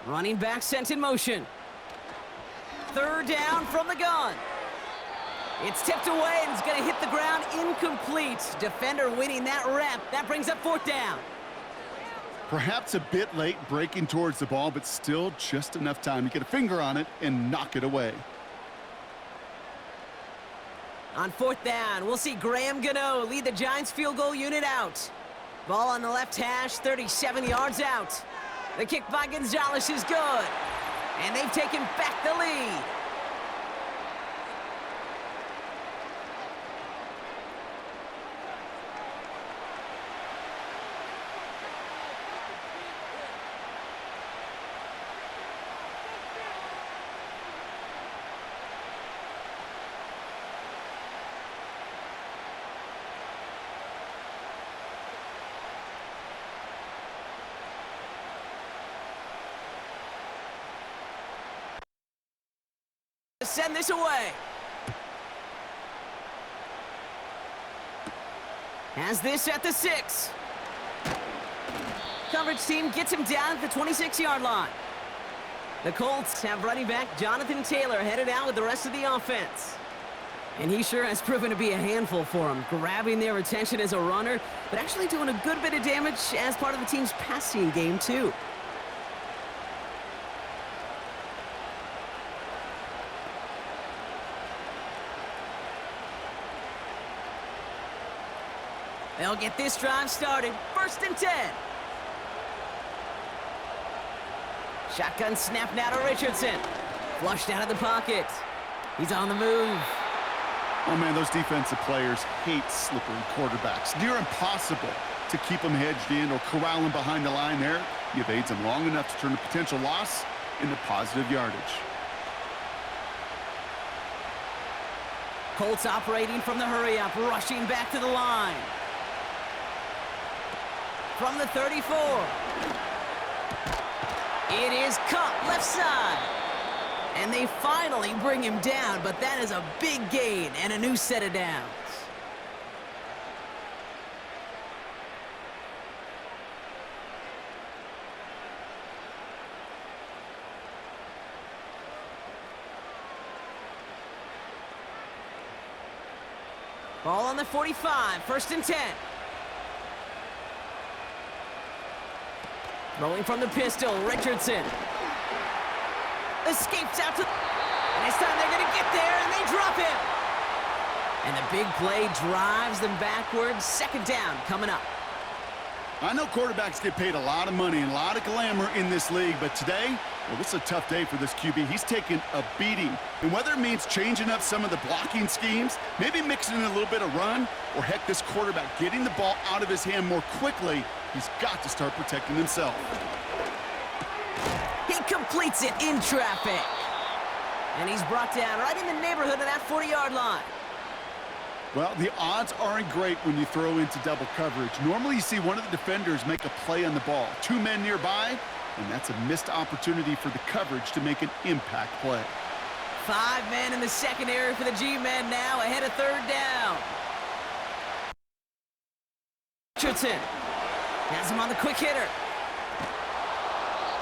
Running back sent in motion. 3rd down from the gun. It's tipped away and it's going to hit the ground incomplete. Defender winning that rep. That brings up 4th down. Perhaps a bit late breaking towards the ball, but still just enough time to get a finger on it and knock it away. On 4th down, we'll see Graham Gano lead the Giants field goal unit out. Ball on the left hash, 37 yards out. The kick by Gonzalez is good. And they've taken back the lead. Send this away. Has this at the 6. Coverage team gets him down at the 26-yard line. The Colts have running back Jonathan Taylor headed out with the rest of the offense. And he sure has proven to be a handful for them, grabbing their attention as a runner, but actually doing a good bit of damage as part of the team's passing game, too. They'll get this drive started. 1st and 10. Shotgun snap now to Richardson. Flushed out of the pocket. He's on the move. Oh, man, those defensive players hate slippery quarterbacks. Near impossible to keep them hedged in or corral them behind the line there. He evades them long enough to turn a potential loss into positive yardage. Colts operating from the hurry-up, rushing back to the line. From the 34. It is caught left side. And they finally bring him down, but that is a big gain and a new set of downs. Ball on the 45, 1st and 10. Rolling from the pistol, Richardson. Escapes out to... And this time they're going to get there, and they drop him. And the big play drives them backwards. 2nd down coming up. I know quarterbacks get paid a lot of money and a lot of glamour in this league, but today, Well, this is a tough day for this QB. He's taken a beating. And whether it means changing up some of the blocking schemes, maybe mixing in a little bit of run, or heck, this quarterback getting the ball out of his hand more quickly, he's got to start protecting himself. He completes it in traffic. And he's brought down right in the neighborhood of that 40-yard line. Well, the odds aren't great when you throw into double coverage. Normally you see one of the defenders make a play on the ball. 2 men nearby, and that's a missed opportunity for the coverage to make an impact play. 5 men in the secondary for the G-men now, ahead of 3rd down. Richardson has him on the quick hitter.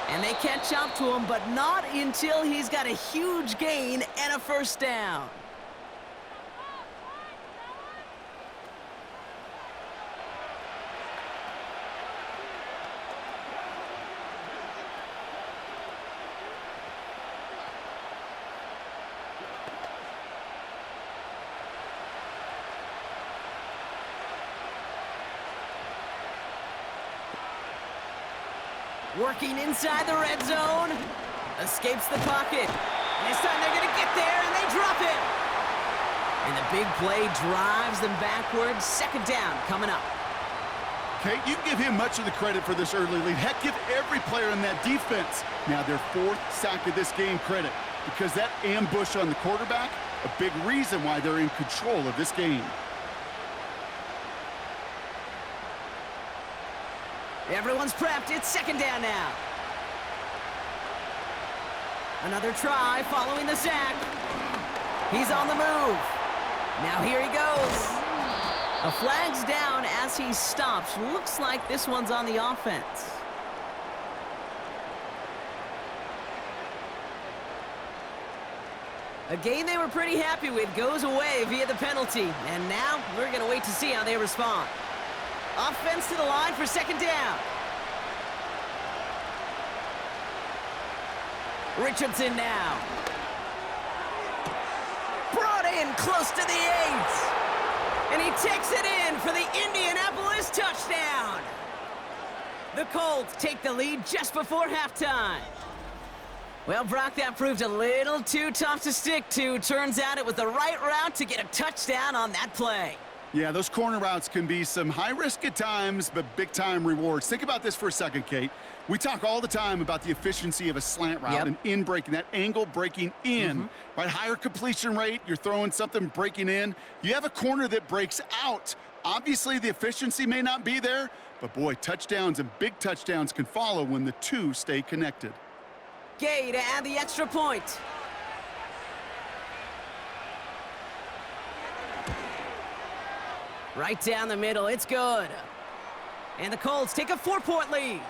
And they catch up to him, but not until he's got a huge gain and a 1st down. Working inside the red zone. Escapes the pocket. This time they're going to get there, and they drop him. And the big play drives them backwards. 2nd down coming up. Kate, you give him much of the credit for this early lead. Heck, give every player in that defense now their 4th sack of this game credit, because that ambush on the quarterback, a big reason why they're in control of this game. Everyone's prepped. It's 2nd down now. Another try following the sack. He's on the move. Now here he goes. A flag's down as he stops. Looks like this one's on the offense. A game they were pretty happy with goes away via the penalty. And now we're going to wait to see how they respond. Offense to the line for 2nd down. Richardson now. Brought in close to the 8. And he takes it in for the Indianapolis touchdown. The Colts take the lead just before halftime. Well, Brock, that proved a little too tough to stick to. Turns out it was the right route to get a touchdown on that play. Yeah, those corner routes can be some high risk at times, but big-time rewards. Think about this for a second, Kate. We talk all the time about the efficiency of a slant route and in breaking, that angle breaking in. Right, higher completion rate, you're throwing something breaking in. You have a corner that breaks out. Obviously, the efficiency may not be there, but boy, touchdowns and big touchdowns can follow when the two stay connected. Gay to add the extra point. Right down the middle, it's good. And the Colts take a 4-point lead.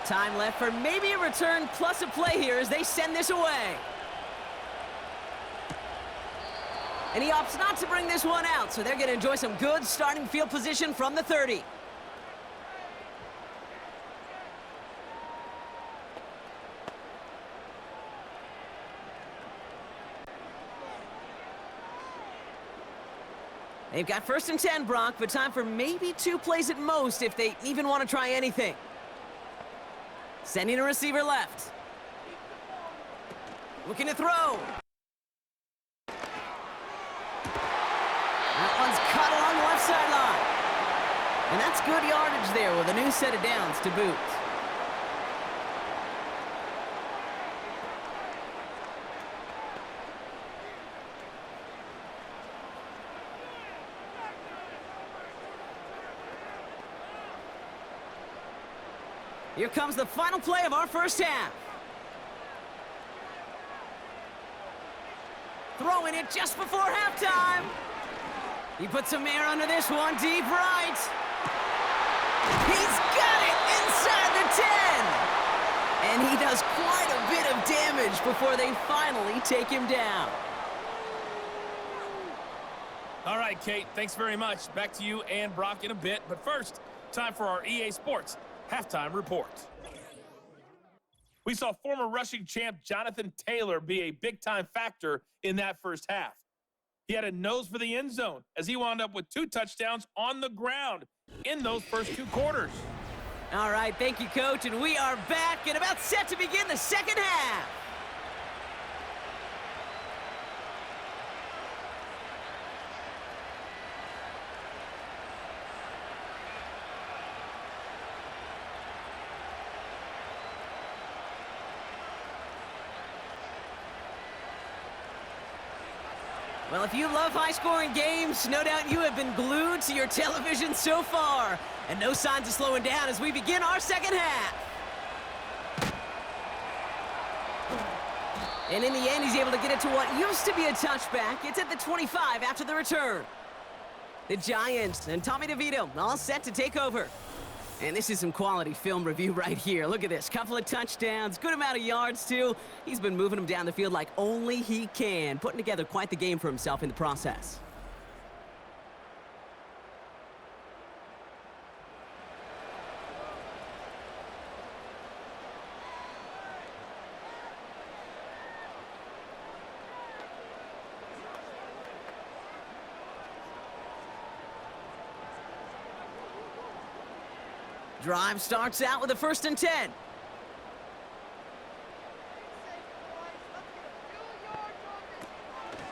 Time left for maybe a return plus a play here as they send this away. And he opts not to bring this one out, so they're going to enjoy some good starting field position from the 30. They've got 1st and 10, Brock, but time for maybe 2 plays at most if they even want to try anything. Sending a receiver left. Looking to throw. That one's cut along the left sideline. And that's good yardage there with a new set of downs to boot. Here comes the final play of our first half. Throwing it just before halftime. He puts some air under this one, deep right. He's got it inside the 10. And he does quite a bit of damage before they finally take him down. All right, Kate, thanks very much. Back to you and Brock in a bit. But first, time for our EA Sports halftime report. We saw former rushing champ Jonathan Taylor be a big-time factor in that first half. He had a nose for the end zone as he wound up with 2 touchdowns on the ground in those first 2 quarters. All right, thank you, Coach, and we are back and about set to begin the second half. Well, if you love high-scoring games, no doubt you have been glued to your television so far. And no signs of slowing down as we begin our second half. And in the end, he's able to get it to what used to be a touchback. It's at the 25 after the return. The Giants and Tommy DeVito all set to take over. And this is some quality film review right here. Look at this. Couple of touchdowns, good amount of yards, too. He's been moving them down the field like only he can, putting together quite the game for himself in the process. Drive starts out with a 1st and 10.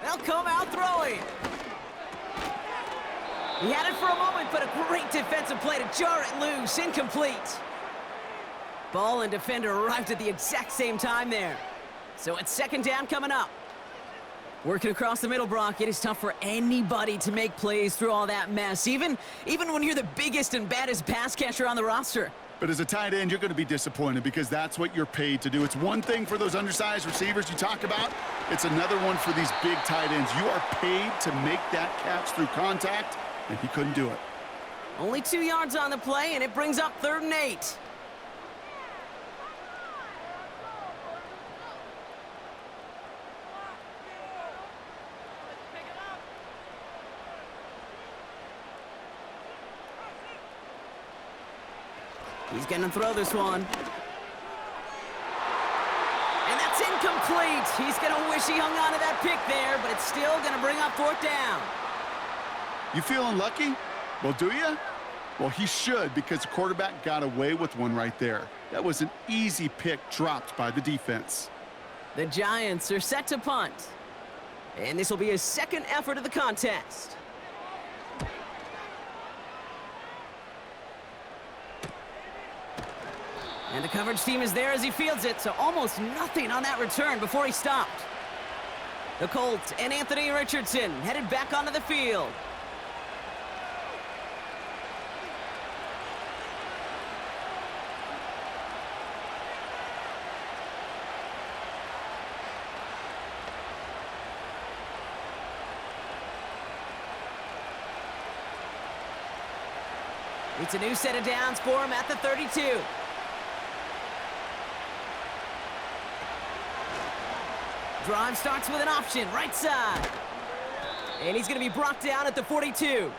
They'll come out throwing. He had it for a moment, but a great defensive play to jar it loose. Incomplete. Ball and defender arrived at the exact same time there. So it's 2nd down coming up. Working across the middle, Brock, it is tough for anybody to make plays through all that mess, even when you're the biggest and baddest pass catcher on the roster. But as a tight end, you're going to be disappointed because that's what you're paid to do. It's one thing for those undersized receivers you talk about. It's another one for these big tight ends. You are paid to make that catch through contact, and he couldn't do it. Only 2 yards on the play, and it brings up 3rd and 8. He's going to throw this one. And that's incomplete. He's going to wish he hung on to that pick there, but it's still going to bring up 4th down. You feeling lucky? Well, do you? Well, he should, because the quarterback got away with one right there. That was an easy pick dropped by the defense. The Giants are set to punt. And this will be his 2nd effort of the contest. And the coverage team is there as he fields it, so almost nothing on that return before he stopped. The Colts and Anthony Richardson headed back onto the field. It's a new set of downs for him at the 32. Drive starts with an option, right side. And he's going to be brought down at the 42.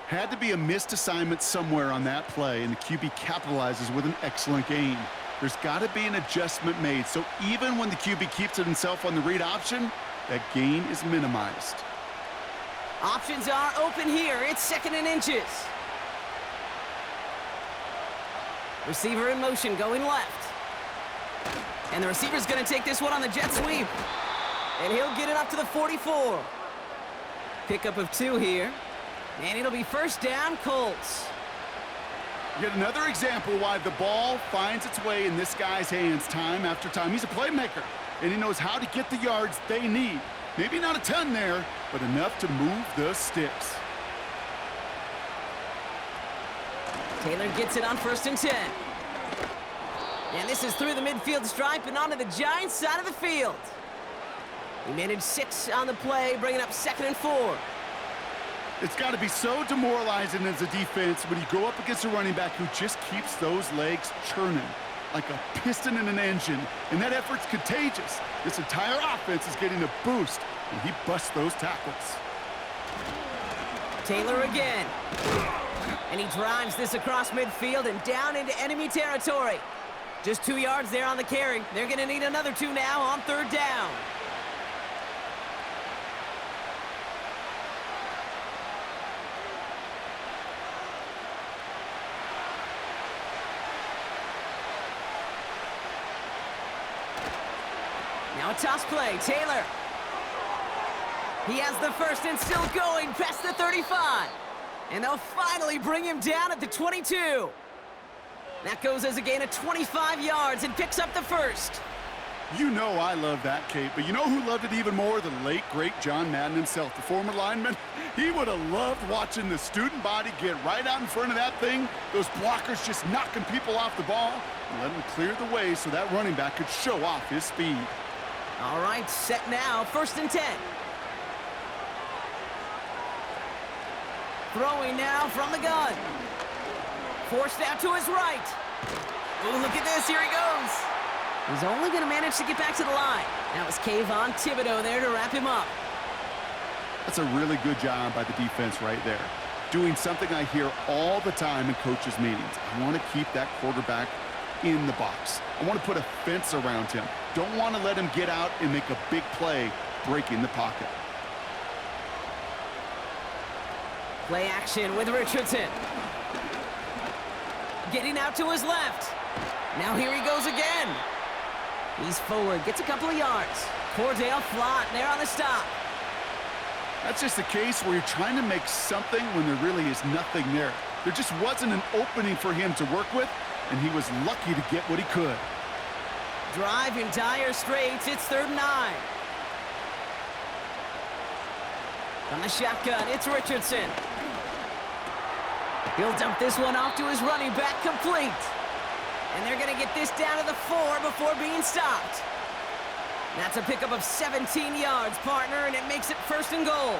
Had to be a missed assignment somewhere on that play, and the QB capitalizes with an excellent gain. There's got to be an adjustment made, so even when the QB keeps it himself on the read option, that gain is minimized. Options are open here. It's 2nd and inches. Receiver in motion, going left. And the receiver's going to take this one on the jet sweep. And he'll get it up to the 44. Pickup of 2 here. And it'll be 1st down, Colts. Yet another example why the ball finds its way in this guy's hands time after time. He's a playmaker, and he knows how to get the yards they need. Maybe not a ton there, but enough to move the sticks. Taylor gets it on 1st and 10. And this is through the midfield stripe and onto the Giants side of the field. He managed 6 on the play, bringing up 2nd and 4. It's got to be so demoralizing as a defense when you go up against a running back who just keeps those legs churning. like a piston in an engine, and that effort's contagious. This entire offense is getting a boost, and he busts those tackles. Taylor again. And he drives this across midfield and down into enemy territory. Just 2 yards there on the carry. They're going to need another 2 now on 3rd down. Now a toss play, Taylor. He has the first and still going past the 35. And they'll finally bring him down at the 22. That goes as a gain of 25 yards and picks up the first. You know I love that, Kate, but you know who loved it even more? The late, great John Madden himself, the former lineman. He would have loved watching the student body get right out in front of that thing, those blockers just knocking people off the ball, and let him clear the way so that running back could show off his speed. All right, set now, 1st and 10. Throwing now from the gun. Forced out to his right. Ooh, look at this, here he goes. He's only going to manage to get back to the line. That was Kayvon Thibodeau there to wrap him up. That's a really good job by the defense right there. Doing something I hear all the time in coaches' meetings. I want to keep that quarterback in the box. I want to put a fence around him. Don't want to let him get out and make a big play breaking the pocket. Play action with Richardson. Getting out to his left. Now here he goes again. He's forward, gets a couple of yards. Cordell Flott there on the stop. That's just a case where you're trying to make something when there really is nothing there. There just wasn't an opening for him to work with, and he was lucky to get what he could. Drive in dire straits, it's 3rd and 9. From the shotgun, it's Richardson. He'll dump this one off to his running back, complete. And they're going to get this down to the 4 before being stopped. That's a pickup of 17 yards, partner, and it makes it 1st and goal.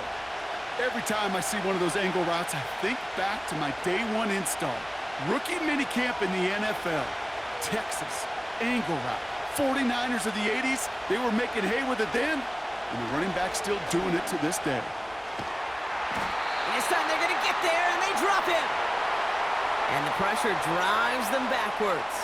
Every time I see one of those angle routes, I think back to my day 1 install. Rookie minicamp in the NFL. Texas, angle route. 49ers of the 80s, they were making hay with it then, and the running back's still doing it to this day. And this time they're going to get there, and they drop him. And the pressure drives them backwards.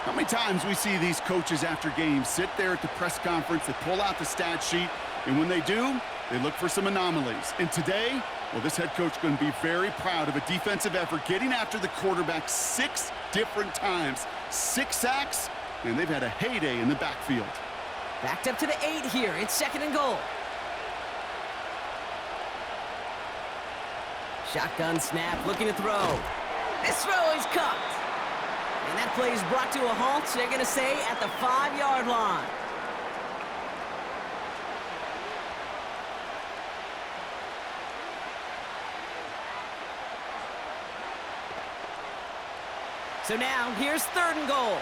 How many times we see these coaches after games sit there at the press conference, they pull out the stat sheet, and when they do, they look for some anomalies. And today, well, this head coach is going to be very proud of a defensive effort getting after the quarterback 6 different times. 6 sacks, and they've had a heyday in the backfield. Backed up to the 8 here. It's 2nd and goal. Shotgun snap, looking to throw. This throw is caught. And that play is brought to a halt, they're going to say, at the 5-yard line. So now, here's 3rd and goal.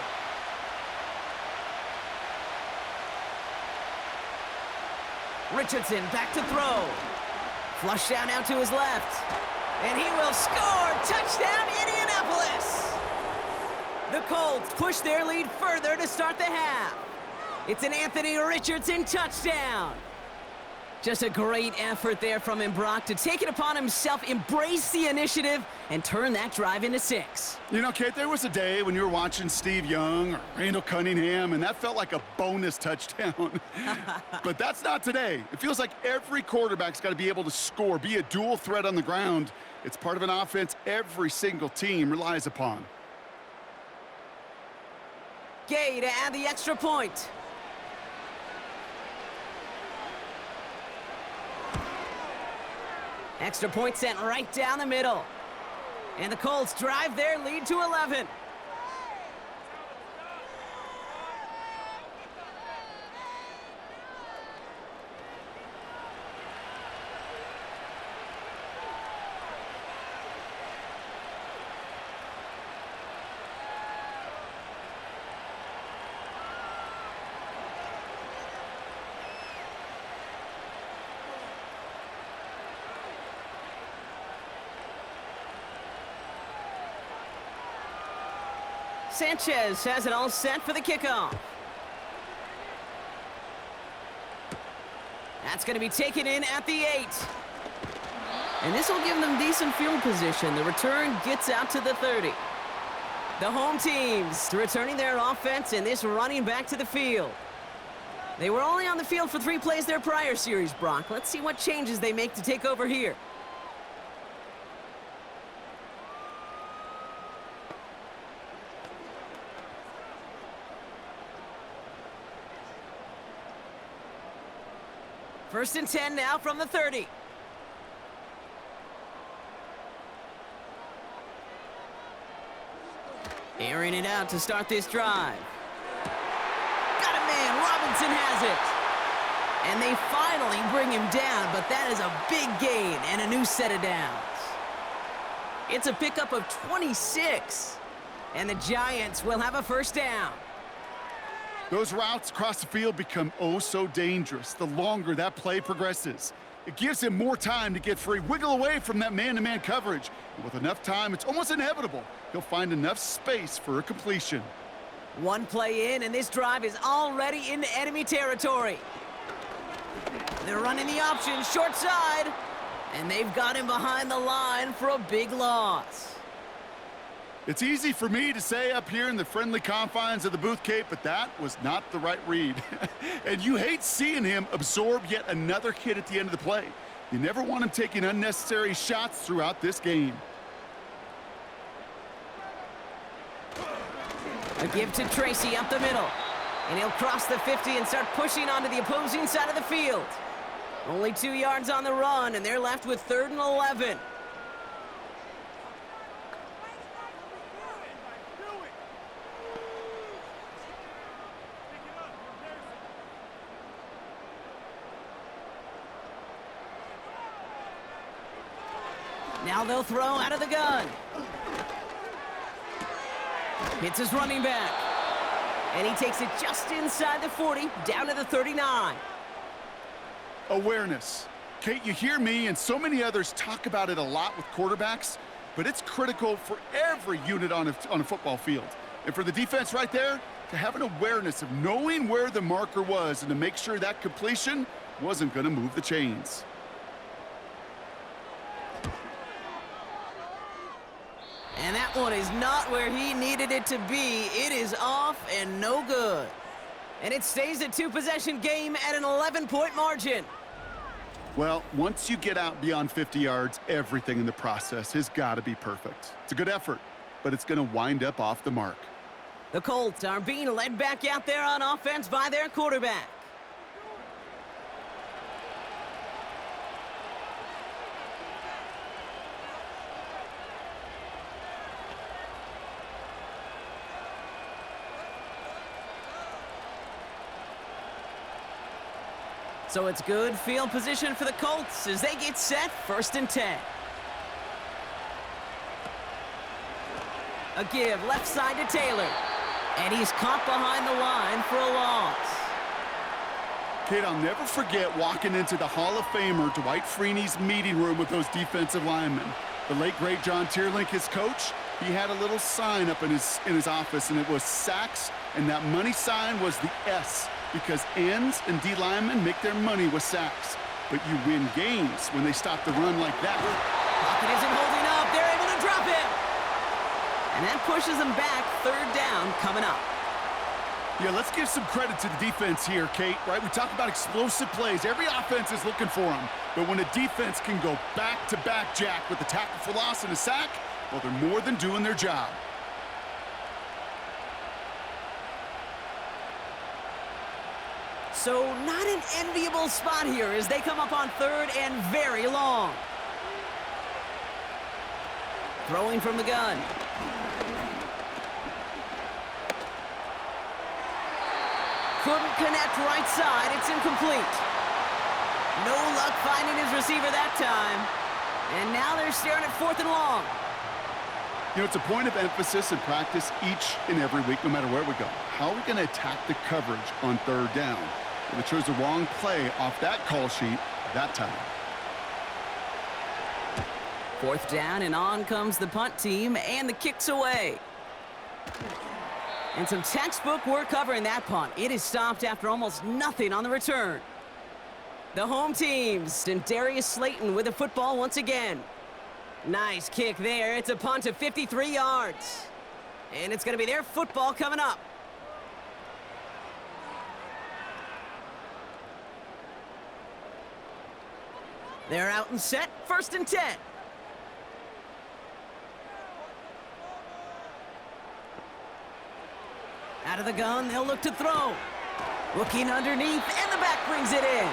Richardson back to throw. Flush down now to his left. And he will score! Touchdown, Indianapolis! The Colts push their lead further to start the half. It's an Anthony Richardson touchdown. Just a great effort there from him, Brock, to take it upon himself, embrace the initiative, and turn that drive into 6. You know, Kate, there was a day when you were watching Steve Young or Randall Cunningham, and that felt like a bonus touchdown. But that's not today. It feels like every quarterback's got to be able to score, be a dual threat on the ground. It's part of an offense every single team relies upon. Gay to add the extra point. Extra point sent right down the middle. And the Colts drive their lead to 11. Sanchez has it all set for the kickoff. That's going to be taken in at the 8. And this will give them decent field position. The return gets out to the 30. The home teams returning their offense and this running back to the field. They were only on the field for 3 plays their prior series, Brock. Let's see what changes they make to take over here. First and 10 now from the 30. Airing it out to start this drive. Got a man, Robinson has it. And they finally bring him down, but that is a big gain and a new set of downs. It's a pickup of 26, and the Giants will have a first down. Those routes across the field become oh so dangerous the longer that play progresses. It gives him more time to get free, wiggle away from that man-to-man coverage. And with enough time, it's almost inevitable he'll find enough space for a completion. One play in, and this drive is already into enemy territory. They're running the option, short side, and they've got him behind the line for a big loss. It's easy for me to say up here in the friendly confines of the booth, Kate, but that was not the right read. And you hate seeing him absorb yet another hit at the end of the play. You never want him taking unnecessary shots throughout this game. A give to Tracy up the middle. And he'll cross the 50 and start pushing onto the opposing side of the field. Only 2 yards on the run, and they're left with 3rd and 11. Now they'll throw out of the gun. Hits his running back. And he takes it just inside the 40, down to the 39. Awareness. Kate, you hear me and so many others talk about it a lot with quarterbacks, but it's critical for every unit on a football field. And for the defense right there, to have an awareness of knowing where the marker was and to make sure that completion wasn't going to move the chains. And that one is not where he needed it to be. It is off and no good. And it stays a 2-possession game at an 11-point margin. Well, once you get out beyond 50 yards, everything in the process has got to be perfect. It's a good effort, but it's going to wind up off the mark. The Colts are being led back out there on offense by their quarterback. So it's good field position for the Colts as they get set, 1st and 10. A give left side to Taylor. And he's caught behind the line for a loss. Kid, I'll never forget walking into the Hall of Famer Dwight Freeney's meeting room with those defensive linemen. The late, great John Tierlink, his coach, he had a little sign up in his office, and it was sacks, and that money sign was the S, because ends and D linemen make their money with sacks. But you win games when they stop the run like that. Pocket isn't holding up. They're able to drop him. And that pushes them back. 3rd down coming up. Yeah, let's give some credit to the defense here, Kate, right? We talk about explosive plays. Every offense is looking for them. But when a defense can go back-to-back, Jack, with a tackle for loss and a sack, well, they're more than doing their job. So not an enviable spot here as they come up on 3rd and very long. Throwing from the gun. Couldn't connect right side. It's incomplete. No luck finding his receiver that time. And now they're staring at 4th and long. You know, it's a point of emphasis in practice each and every week, no matter where we go. How are we going to attack the coverage on 3rd down? Well, they chose the wrong play off that call sheet that time. 4th down, and on comes the punt team, and the kick's away. And some textbook work covering that punt. It is stopped after almost nothing on the return. The home teams, and Darius Slayton with the football once again. Nice kick there. It's a punt of 53 yards. And it's going to be their football coming up. They're out and set, 1st and 10. Out of the gun, they'll look to throw. Looking underneath, and the back brings it in.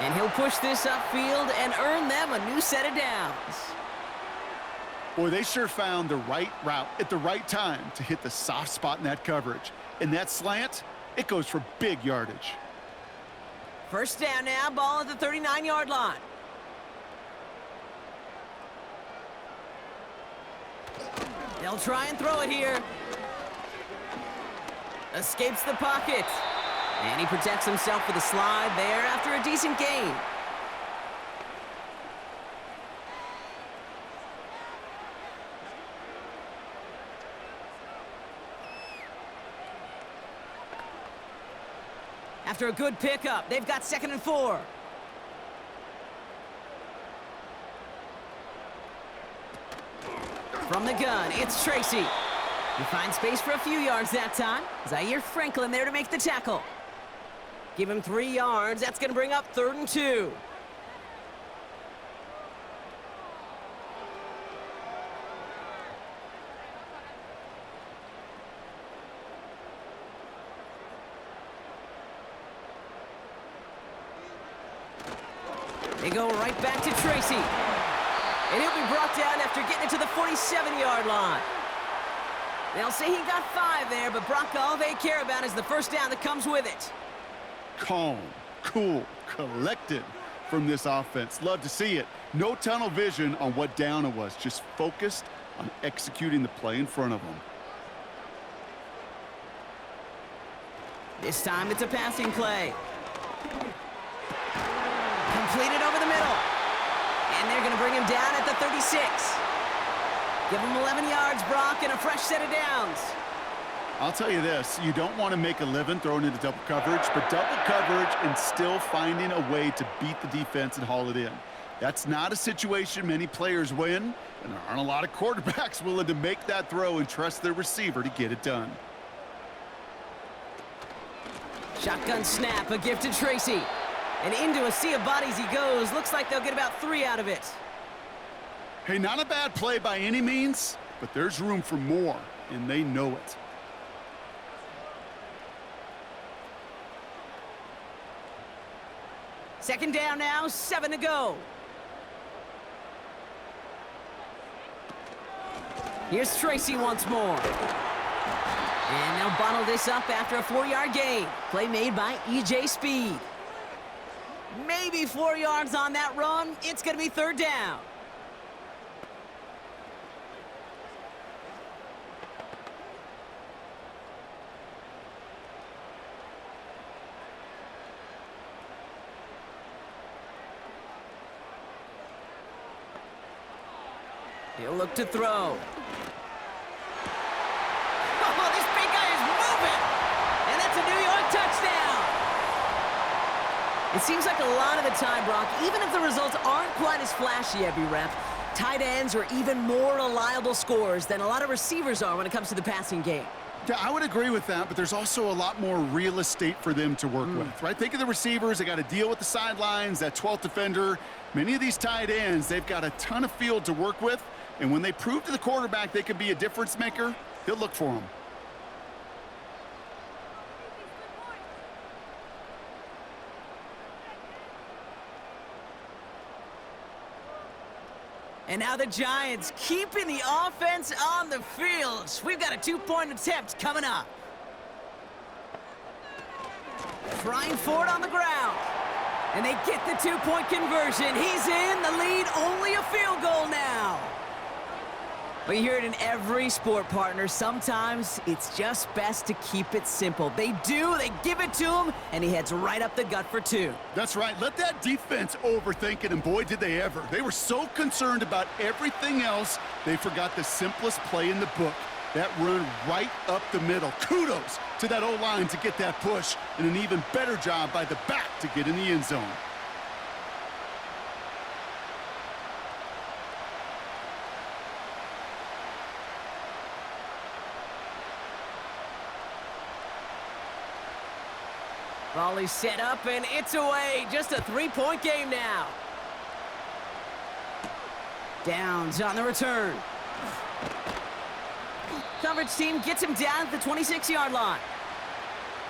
And he'll push this upfield and earn them a new set of downs. Boy, they sure found the right route at the right time to hit the soft spot in that coverage. And that slant, it goes for big yardage. 1st down now, ball at the 39-yard line. They'll try and throw it here. Escapes the pocket. And he protects himself with a slide there after a decent gain. After a good pickup, they've got 2nd and 4. From the gun, it's Tracy. He finds space for a few yards that time. Zaire Franklin there to make the tackle. Give him 3 yards. That's going to bring up 3rd and 2. They go right back to Tracy. And he'll be brought down after getting it to the 47-yard line. They'll say he got 5 there, but Brock, all they care about is the 1st down that comes with it. Calm, cool, collected from this offense. Love to see it. No tunnel vision on what down it was. Just focused on executing the play in front of them. This time it's a passing play. Completed over the middle. And they're going to bring him down at the 36. Give him 11 yards, Brock, and a fresh set of downs. I'll tell you this, you don't want to make a living throwing into double coverage, but double coverage and still finding a way to beat the defense and haul it in. That's not a situation many players win, and there aren't a lot of quarterbacks willing to make that throw and trust their receiver to get it done. Shotgun snap, a gift to Tracy. And into a sea of bodies he goes. Looks like they'll get about 3 out of it. Hey, not a bad play by any means, but there's room for more, and they know it. Second down now, 7 to go. Here's Tracy once more. And they'll bottle this up after a 4-yard gain. Play made by E.J. Speed. Maybe 4 yards on that run. It's going to be 3rd down. He'll look to throw. Oh, this big guy is moving! And that's a New York touchdown! It seems like a lot of the time, Brock, even if the results aren't quite as flashy every rep, tight ends are even more reliable scorers than a lot of receivers are when it comes to the passing game. Yeah, I would agree with that, but there's also a lot more real estate for them to work with, right? Think of the receivers. They got to deal with the sidelines, that 12th defender. Many of these tight ends, they've got a ton of field to work with, and when they prove to the quarterback they could be a difference maker, he'll look for them. And now the Giants keeping the offense on the field. We've got a 2-point attempt coming up. Trying for it on the ground. And they get the 2-point conversion. He's in the lead, only a field goal now. Well, you hear it in every sport, partner. Sometimes it's just best to keep it simple. They give it to him, and he heads right up the gut for 2. That's right. Let that defense overthink it, and boy, did they ever. They were so concerned about everything else, they forgot the simplest play in the book. That run right up the middle. Kudos to that O-line to get that push, and an even better job by the back to get in the end zone. Volley set up, and it's away. Just a three-point game now. Downs on the return. Coverage team gets him down at the 26-yard line.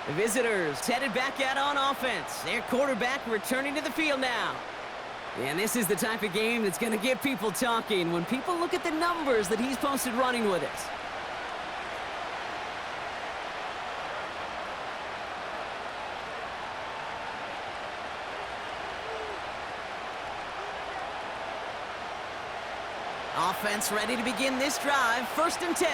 The visitors headed back out on offense. Their quarterback returning to the field now. And this is the type of game that's going to get people talking when people look at the numbers that he's posted running with us. Offense ready to begin this drive. 1st and 10.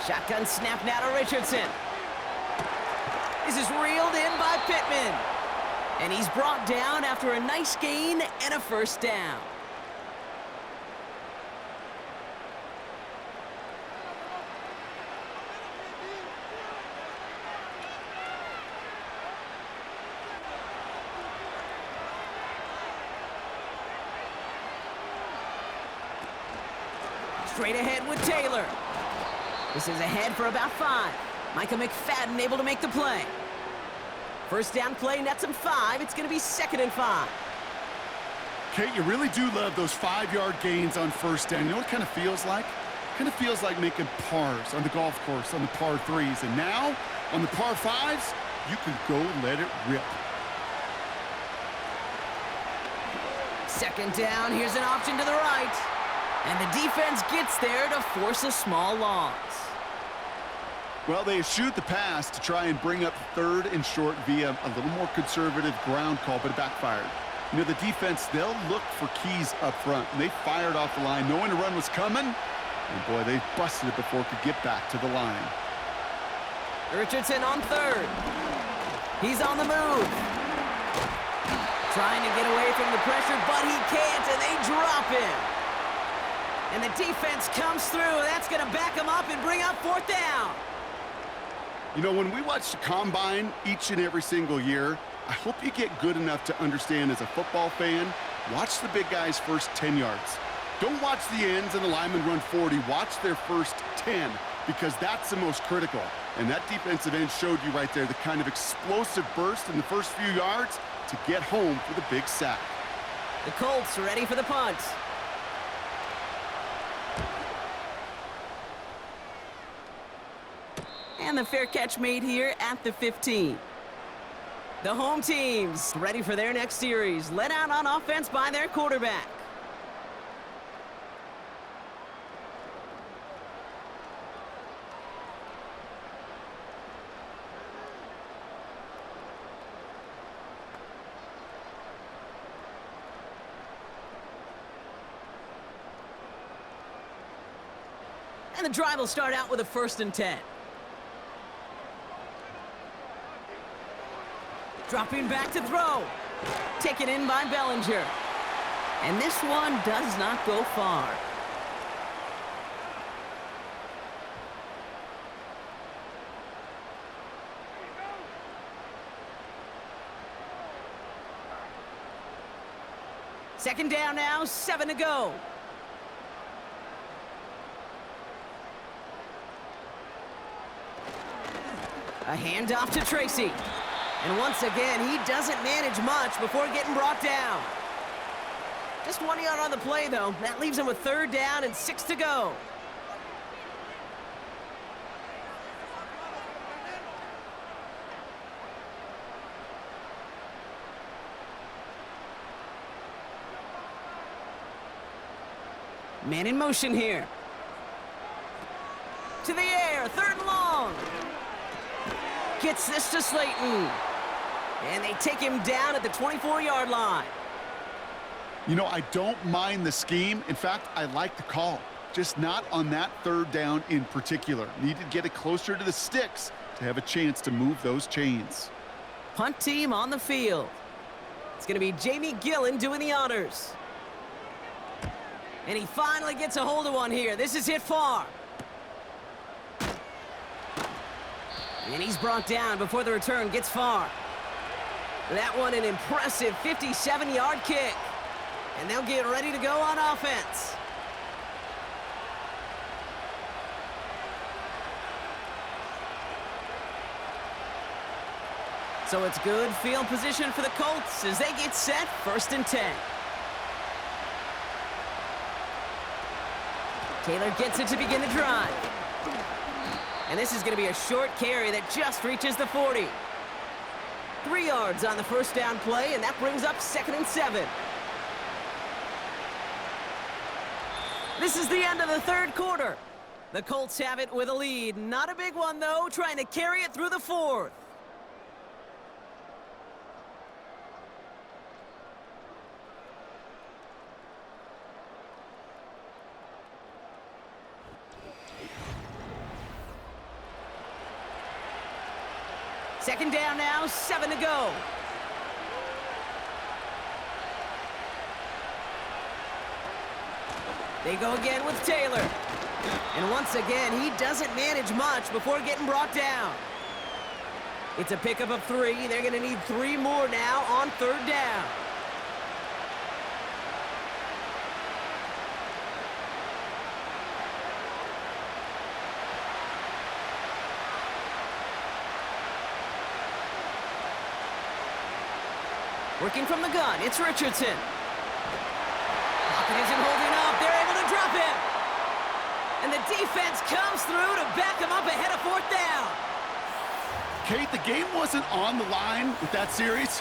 Shotgun snap now to Richardson. This is reeled in by Pittman. And he's brought down after a nice gain and a 1st down. Straight ahead with Taylor. This is ahead for about 5. Micah McFadden able to make the play. 1st down play nets him 5. It's going to be 2nd and 5. Kate, you really do love those 5-yard gains on 1st down. You know what it kind of feels like? It kind of feels like making pars on the golf course on the par 3s. And now, on the par 5s, you can go let it rip. 2nd down. Here's an option to the right. And the defense gets there to force a small loss. Well, they eschewed the pass to try and bring up 3rd and short via a little more conservative ground call, but it backfired. You know, the defense, they'll look for keys up front. And they fired off the line knowing the run was coming. And boy, they busted it before it could get back to the line. Richardson on 3rd. He's on the move. Trying to get away from the pressure, but he can't, and they drop him. And the defense comes through. That's going to back him up and bring up 4th down. You know, when we watch the combine each and every single year, I hope you get good enough to understand as a football fan, watch the big guys' first 10 yards. Don't watch the ends and the linemen run 40. Watch their first 10, because that's the most critical. And that defensive end showed you right there the kind of explosive burst in the first few yards to get home for the big sack. The Colts are ready for the punt. And the fair catch made here at the 15. The home teams ready for their next series, led out on offense by their quarterback. And the drive will start out with a 1st and 10. Dropping back to throw. Taken in by Bellinger. And this one does not go far. Second down now, 7 to go. A handoff to Tracy. And once again, he doesn't manage much before getting brought down. Just 1 yard on the play, though. That leaves him with 3rd down and 6 to go. Man in motion here. To the air, 3rd and long. Gets this to Slayton. And they take him down at the 24-yard line. You know, I don't mind the scheme. In fact, I like the call. Just not on that 3rd down in particular. Need to get it closer to the sticks to have a chance to move those chains. Punt team on the field. It's going to be Jamie Gillen doing the honors. And he finally gets a hold of one here. This is hit far. And he's brought down before the return gets far. That one an impressive 57-yard kick. And they'll get ready to go on offense. So it's good field position for the Colts as they get set 1st and 10. Taylor gets it to begin the drive. And this is going to be a short carry that just reaches the 40. 3 yards on the first down play, and that brings up 2nd and 7. This is the end of the 3rd quarter. The Colts have it with a lead. Not a big one, though, trying to carry it through the 4th. Second down now, 7 to go. They go again with Taylor. And once again, he doesn't manage much before getting brought down. It's a pickup of 3. They're going to need 3 more now on 3rd down. Working from the gun, it's Richardson. Pocket isn't holding up. They're able to drop him. And the defense comes through to back him up ahead of 4th down. Kate, the game wasn't on the line with that series,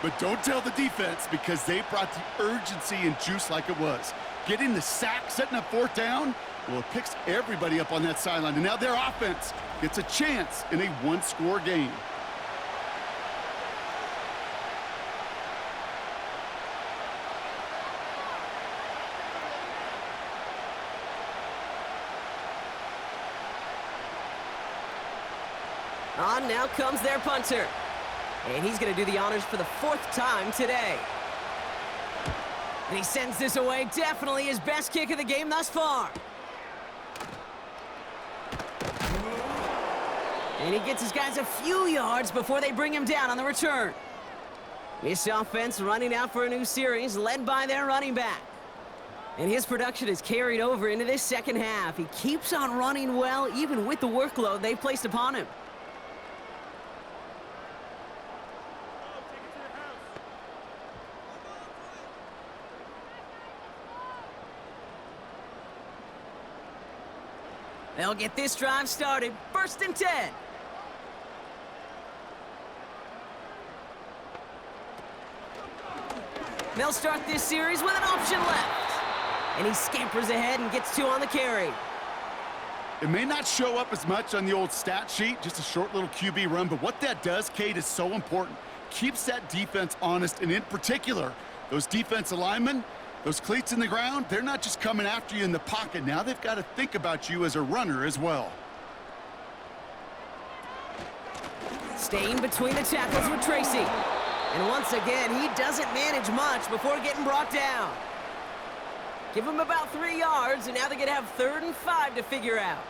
but don't tell the defense because they brought the urgency and juice like it was. Getting the sack, setting up 4th down, well, it picks everybody up on that sideline. And now their offense gets a chance in a 1-score game. On now comes their punter. And he's going to do the honors for the 4th time today. And he sends this away. Definitely his best kick of the game thus far. And he gets his guys a few yards before they bring him down on the return. This offense running out for a new series, led by their running back. And his production is carried over into this 2nd half. He keeps on running well, even with the workload they've placed upon him. They'll get this drive started. 1st and 10. They'll start this series with an option left. And he scampers ahead and gets 2 on the carry. It may not show up as much on the old stat sheet, just a short little QB run, but what that does, Kate, is so important. Keeps that defense honest, and in particular, those defensive linemen, those cleats in the ground, they're not just coming after you in the pocket. Now they've got to think about you as a runner as well. Staying between the tackles with Tracy. And once again, he doesn't manage much before getting brought down. Give him about 3 yards, and now they're going to have 3rd and 5 to figure out.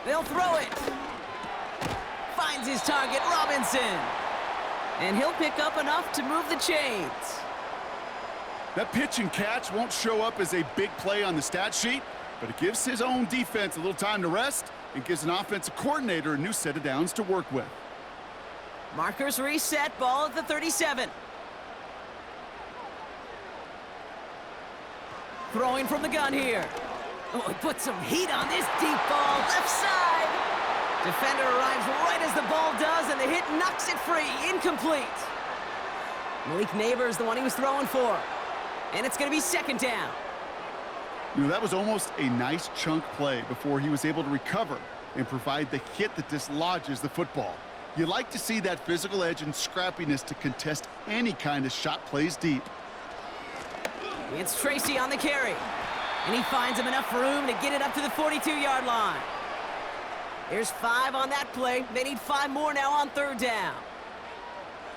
They'll throw it. Finds his target, Robinson. And he'll pick up enough to move the chains. That pitch and catch won't show up as a big play on the stat sheet, but it gives his own defense a little time to rest and gives an offensive coordinator a new set of downs to work with. Markers reset, ball at the 37. Throwing from the gun here. Oh, he put some heat on this deep ball, left side. Defender arrives right as the ball does, and the hit knocks it free, incomplete. Malik Neighbors, the one he was throwing for. And it's going to be 2nd down. You know, that was almost a nice chunk play before he was able to recover and provide the hit that dislodges the football. You like to see that physical edge and scrappiness to contest any kind of shot plays deep. It's Tracy on the carry. And he finds him enough room to get it up to the 42-yard line. There's 5 on that play. They need 5 more now on 3rd down.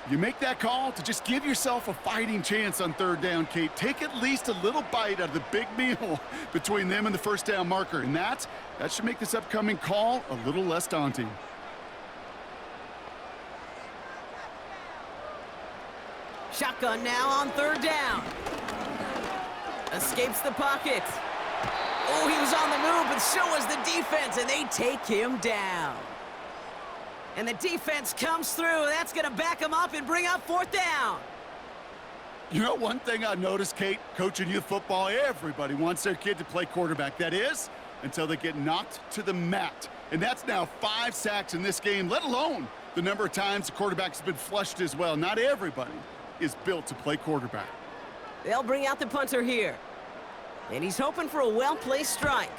You make that call to just give yourself a fighting chance on 3rd down, Kate. Take at least a little bite out of the big meal between them and the 1st down marker. And that should make this upcoming call a little less daunting. Shotgun now on 3rd down. Escapes the pocket. Oh, he was on the move, but so was the defense, and they take him down. And the defense comes through. That's going to back him up and bring up 4th down. You know, one thing I noticed, Kate, coaching youth football, everybody wants their kid to play quarterback. That is, until they get knocked to the mat. And that's now 5 sacks in this game, let alone the number of times the quarterback's been flushed as well. Not everybody is built to play quarterback. They'll bring out the punter here. And he's hoping for a well-placed strike.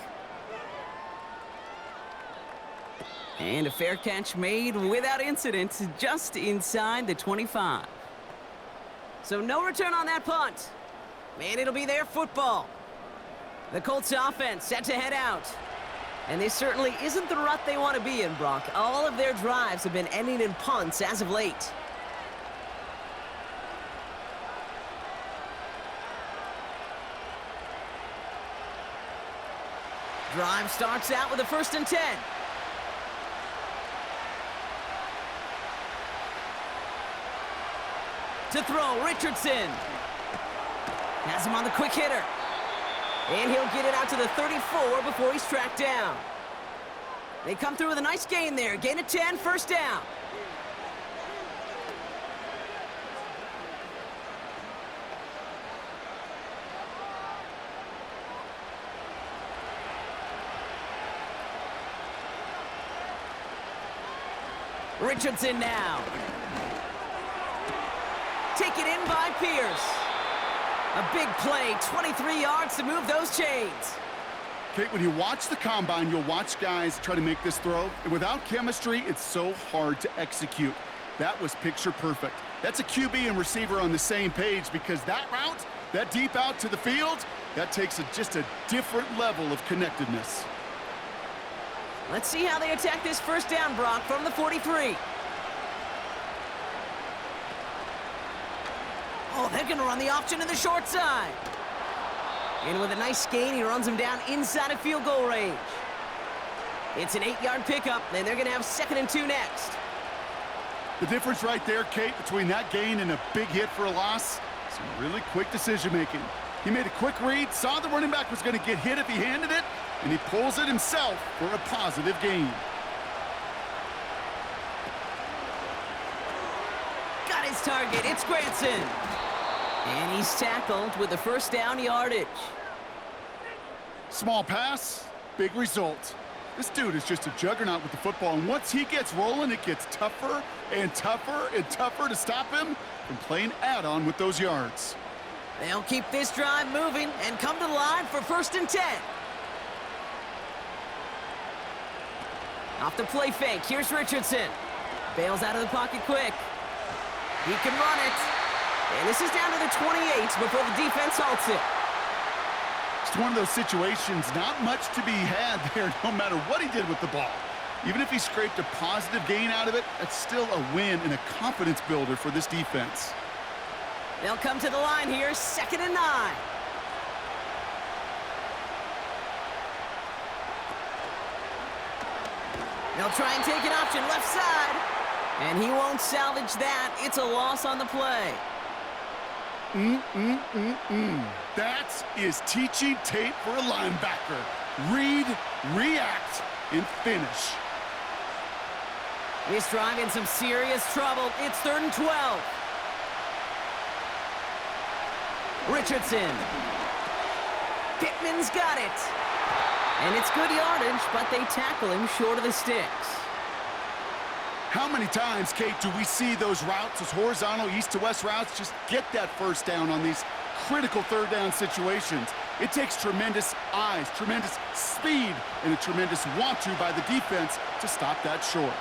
And a fair catch made without incident, just inside the 25. So no return on that punt. And it'll be their football. The Colts offense set to head out. And this certainly isn't the rut they want to be in, Brock. All of their drives have been ending in punts as of late. Drive starts out with a 1st and 10. To throw, Richardson. Has him on the quick hitter. And he'll get it out to the 34 before he's tracked down. They come through with a nice gain there. Gain of 10, 1st down. Richardson now. Taken in by Pierce. A big play, 23 yards to move those chains. Kate, when you watch the combine, you'll watch guys try to make this throw. And without chemistry, it's so hard to execute. That was picture perfect. That's a QB and receiver on the same page, because that route, that deep out to the field, that takes just a different level of connectedness. Let's see how they attack this 1st down, Brock, from the 43. Oh, they're going to run the option to the short side. And with a nice gain, he runs him down inside of field goal range. It's an 8-yard pickup, and they're going to have 2nd and 2 next. The difference right there, Kate, between that gain and a big hit for a loss, some really quick decision-making. He made a quick read, saw the running back was going to get hit if he handed it, and he pulls it himself for a positive gain. Got his target. It's Granson. And he's tackled with the 1st down yardage. Small pass, big result. This dude is just a juggernaut with the football, and once he gets rolling, it gets tougher and tougher and tougher to stop him from playing add-on with those yards. They'll keep this drive moving and come to the line for 1st and 10. Off the play fake, here's Richardson. Bails out of the pocket quick. He can run it. And this is down to the 28 before the defense halts it. It's one of those situations, not much to be had there no matter what he did with the ball. Even if he scraped a positive gain out of it, that's still a win and a confidence builder for this defense. They'll come to the line here, 2nd and 9. They'll try and take an option left side. And he won't salvage that. It's a loss on the play. That is teaching tape for a linebacker. Read, react, and finish. This drive in some serious trouble. It's 3rd and 12. Richardson. Pittman's got it. And it's good yardage, but they tackle him short of the sticks. How many times, Kate, do we see those routes, those horizontal east to west routes, just get that 1st down on these critical 3rd down situations? It takes tremendous eyes, tremendous speed, and a tremendous want-to by the defense to stop that short.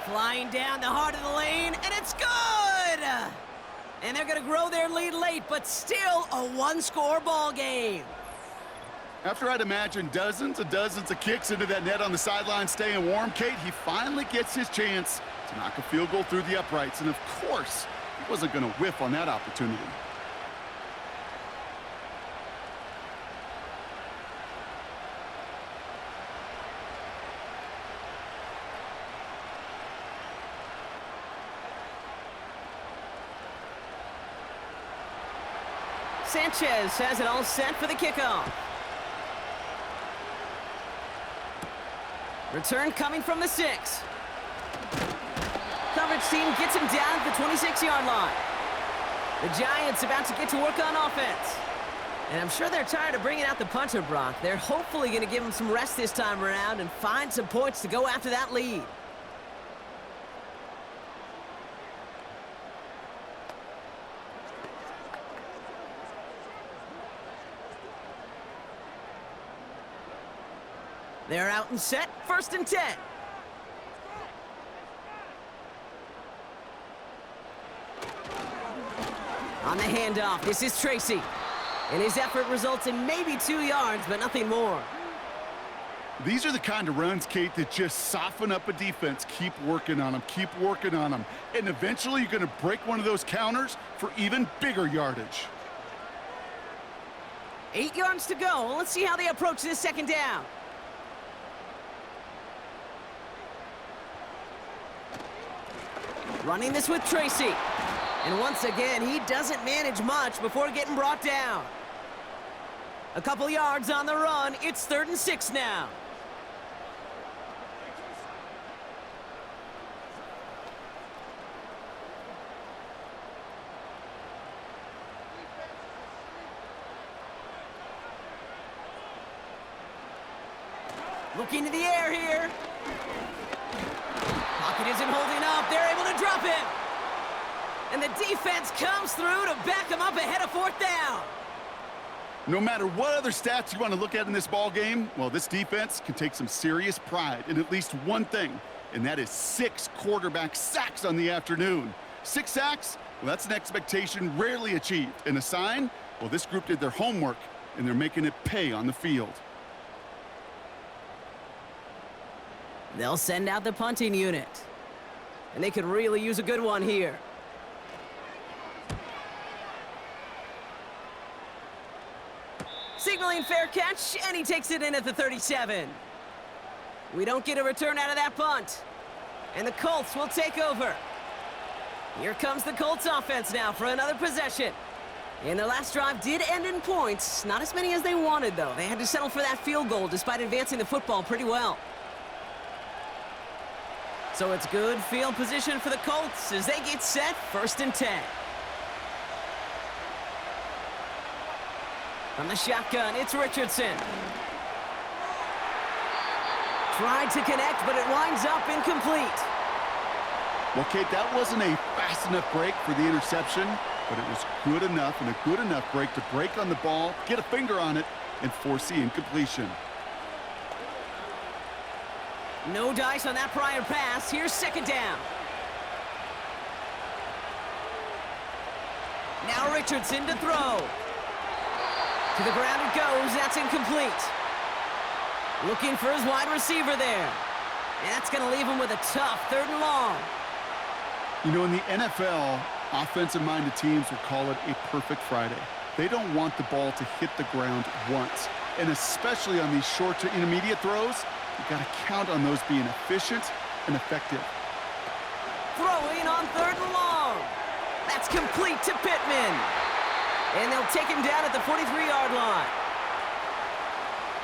Flying down the heart of the lane, and it's good! And they're going to grow their lead late, but still a one-score ball game. After I'd imagine dozens and dozens of kicks into that net on the sideline staying warm, Kate, he finally gets his chance to knock a field goal through the uprights. And of course, he wasn't going to whiff on that opportunity. Sanchez has it all set for the kickoff. Return coming from the 6. Coverage team gets him down at the 26-yard line. The Giants about to get to work on offense. And I'm sure they're tired of bringing out the punter, Brock. They're hopefully going to give him some rest this time around and find some points to go after that lead. They're out and set, 1st and 10. On the handoff, this is Tracy. And his effort results in maybe 2 yards, but nothing more. These are the kind of runs, Kate, that just soften up a defense. Keep working on them, keep working on them. And eventually you're going to break one of those counters for even bigger yardage. 8 yards to go. Let's see how they approach this 2nd down. Running this with Tracy. And once again, he doesn't manage much before getting brought down. A couple yards on the run. It's 3rd and 6 now. Looking to the air here. Pocket isn't holding up. They're able to drop him. And the defense comes through to back him up ahead of 4th down. No matter what other stats you want to look at in this ball game, well, this defense can take some serious pride in at least one thing, and that is 6 quarterback sacks on the afternoon. 6 sacks? Well, that's an expectation rarely achieved. And a sign? Well, this group did their homework, and they're making it pay on the field. They'll send out the punting unit. And they could really use a good one here. Signaling fair catch, and he takes it in at the 37. We don't get a return out of that punt. And the Colts will take over. Here comes the Colts offense now for another possession. And their last drive did end in points. Not as many as they wanted, though. They had to settle for that field goal despite advancing the football pretty well. So it's good field position for the Colts as they get set, 1st and 10. From the shotgun, it's Richardson. Tried to connect, but it winds up incomplete. Well, Kate, that wasn't a fast enough break for the interception, but it was good enough and a good enough break to break on the ball, get a finger on it, and force the incompletion. No dice on that prior pass. Here's 2nd down. Now Richardson to throw. To the ground it goes. That's incomplete. Looking for his wide receiver there. And that's going to leave him with a tough 3rd and long. You know, in the NFL, offensive-minded teams will call it a perfect Friday. They don't want the ball to hit the ground once. And especially on these short to intermediate throws, you got to count on those being efficient and effective. Throwing on 3rd and long. That's complete to Pittman. And they'll take him down at the 43-yard line.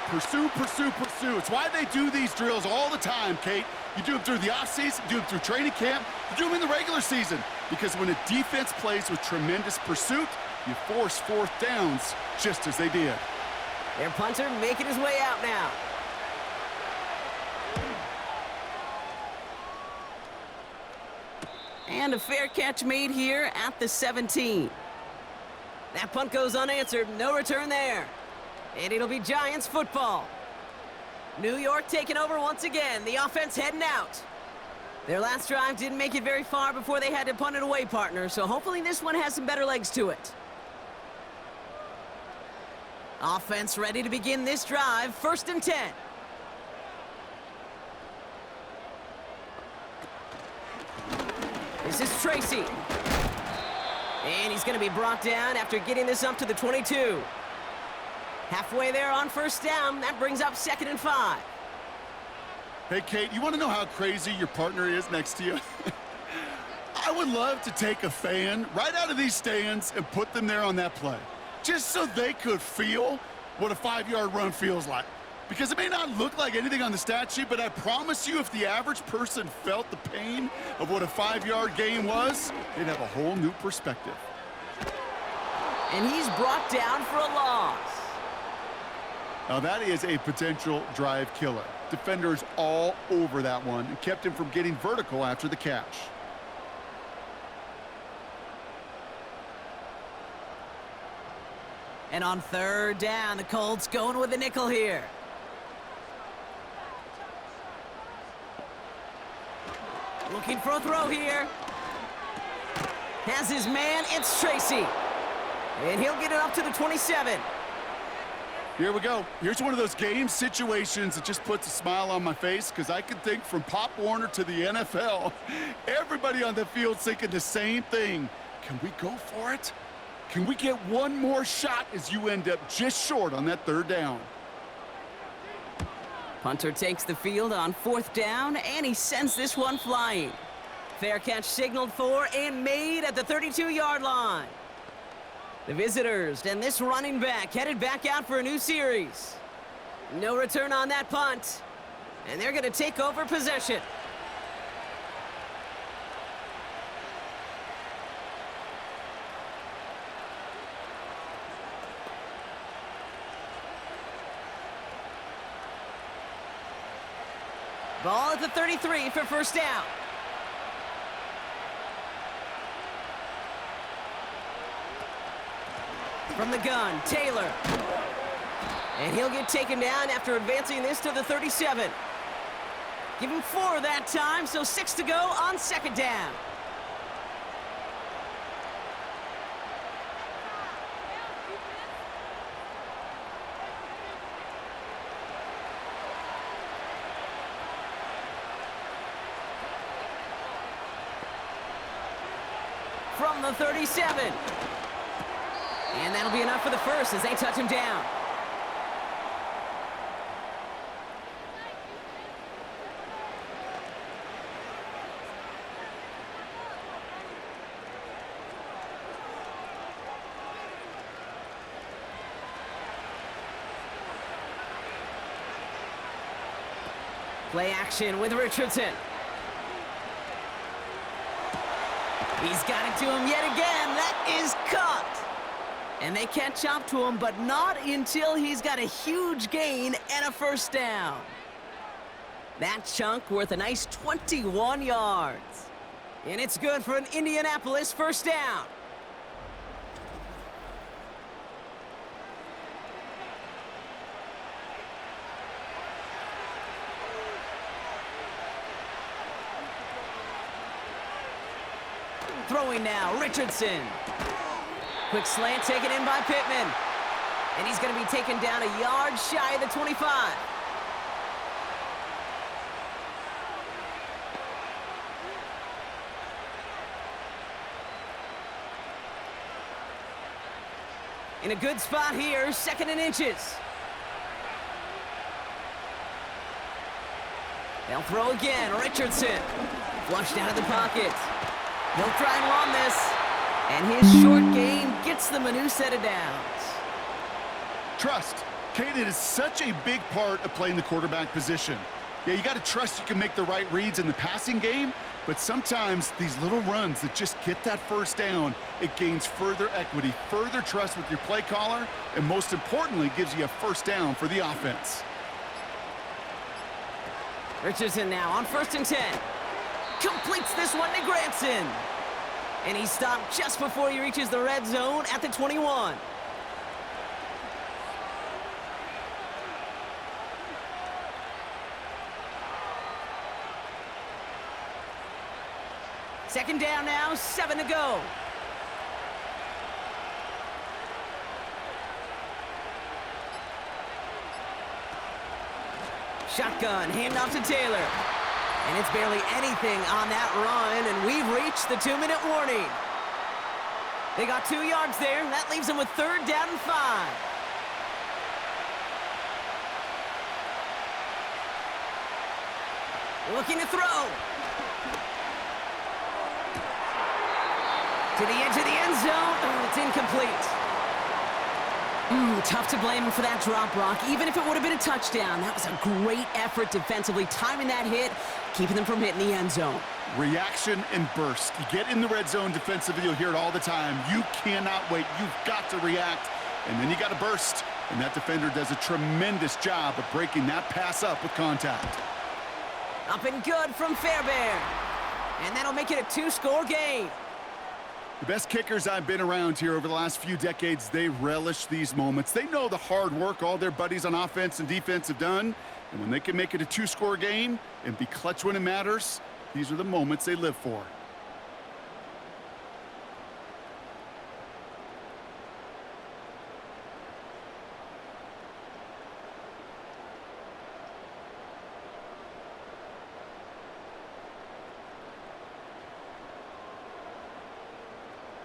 Pursue, pursue, pursue. It's why they do these drills all the time, Kate. You do them through the offseason, you do them through training camp, you do them in the regular season. Because when a defense plays with tremendous pursuit, you force 4th downs just as they did. Their punter making his way out now. And a fair catch made here at the 17. That punt goes unanswered. No return there. And it'll be Giants football. New York taking over once again. The offense heading out. Their last drive didn't make it very far before they had to punt it away, partner, so hopefully this one has some better legs to it. Offense ready to begin this drive, 1st and 10. This is Tracy. And he's going to be brought down after getting this up to the 22. Halfway there on 1st down, that brings up 2nd and 5. Hey, Kate, you want to know how crazy your partner is next to you? I would love to take a fan right out of these stands and put them there on that play, just so they could feel what a 5-yard run feels like. Because it may not look like anything on the stat sheet, but I promise you if the average person felt the pain of what a 5-yard gain was, they'd have a whole new perspective. And he's brought down for a loss. Now that is a potential drive killer. Defenders all over that one and kept him from getting vertical after the catch. And on 3rd down, the Colts going with a nickel here. Looking for a throw here. Has his man, it's Tracy. And he'll get it up to the 27. Here we go. Here's one of those game situations that just puts a smile on my face because I can think from Pop Warner to the NFL. Everybody on the field's thinking the same thing. Can we go for it? Can we get one more shot as you end up just short on that 3rd down? Punter takes the field on 4th down, and he sends this one flying. Fair catch signaled for and made at the 32-yard line. The visitors and this running back headed back out for a new series. No return on that punt, and they're going to take over possession. Ball at the 33 for 1st down. From the gun, Taylor. And he'll get taken down after advancing this to the 37. Give him 4 that time, so 6 to go on 2nd down. From the 37. And that'll be enough for the first as they touch him down. Play action with Richardson. He's got it to him yet again. That is caught. And they catch up to him, but not until he's got a huge gain and a 1st down. That chunk worth a nice 21 yards. And it's good for an Indianapolis 1st down. Throwing now, Richardson. Quick slant taken in by Pittman. And he's going to be taken down a yard shy of the 25. In a good spot here, 2nd and inches. They'll throw again, Richardson. Flushed out of the pocket. He'll try and run this. And his short game gets them a new set of downs. Trust. Kate, it is such a big part of playing the quarterback position. Yeah, you got to trust you can make the right reads in the passing game, but sometimes these little runs that just get that 1st down, it gains further equity, further trust with your play caller, and most importantly, gives you a 1st down for the offense. Richardson now on 1st and 10. Completes this one to Granson. And he stopped just before he reaches the red zone at the 21. Second down now, 7 to go. Shotgun, handoff to Taylor. And it's barely anything on that run, and we've reached the 2-minute warning. They got 2 yards there. That leaves them with 3rd down and 5. Looking to throw. To the edge of the end zone. Oh, it's incomplete. Tough to blame him for that drop, Brock. Even if it would have been a touchdown, that was a great effort defensively, timing that hit, keeping them from hitting the end zone. Reaction and burst. You get in the red zone defensively, you'll hear it all the time. You cannot wait. You've got to react, and then you got to burst. And that defender does a tremendous job of breaking that pass up with contact. Up and good from Fairbairn. And that'll make it a 2-score game. The best kickers I've been around here over the last few decades, they relish these moments. They know the hard work all their buddies on offense and defense have done. And when they can make it a 2-score game and be clutch when it matters, these are the moments they live for.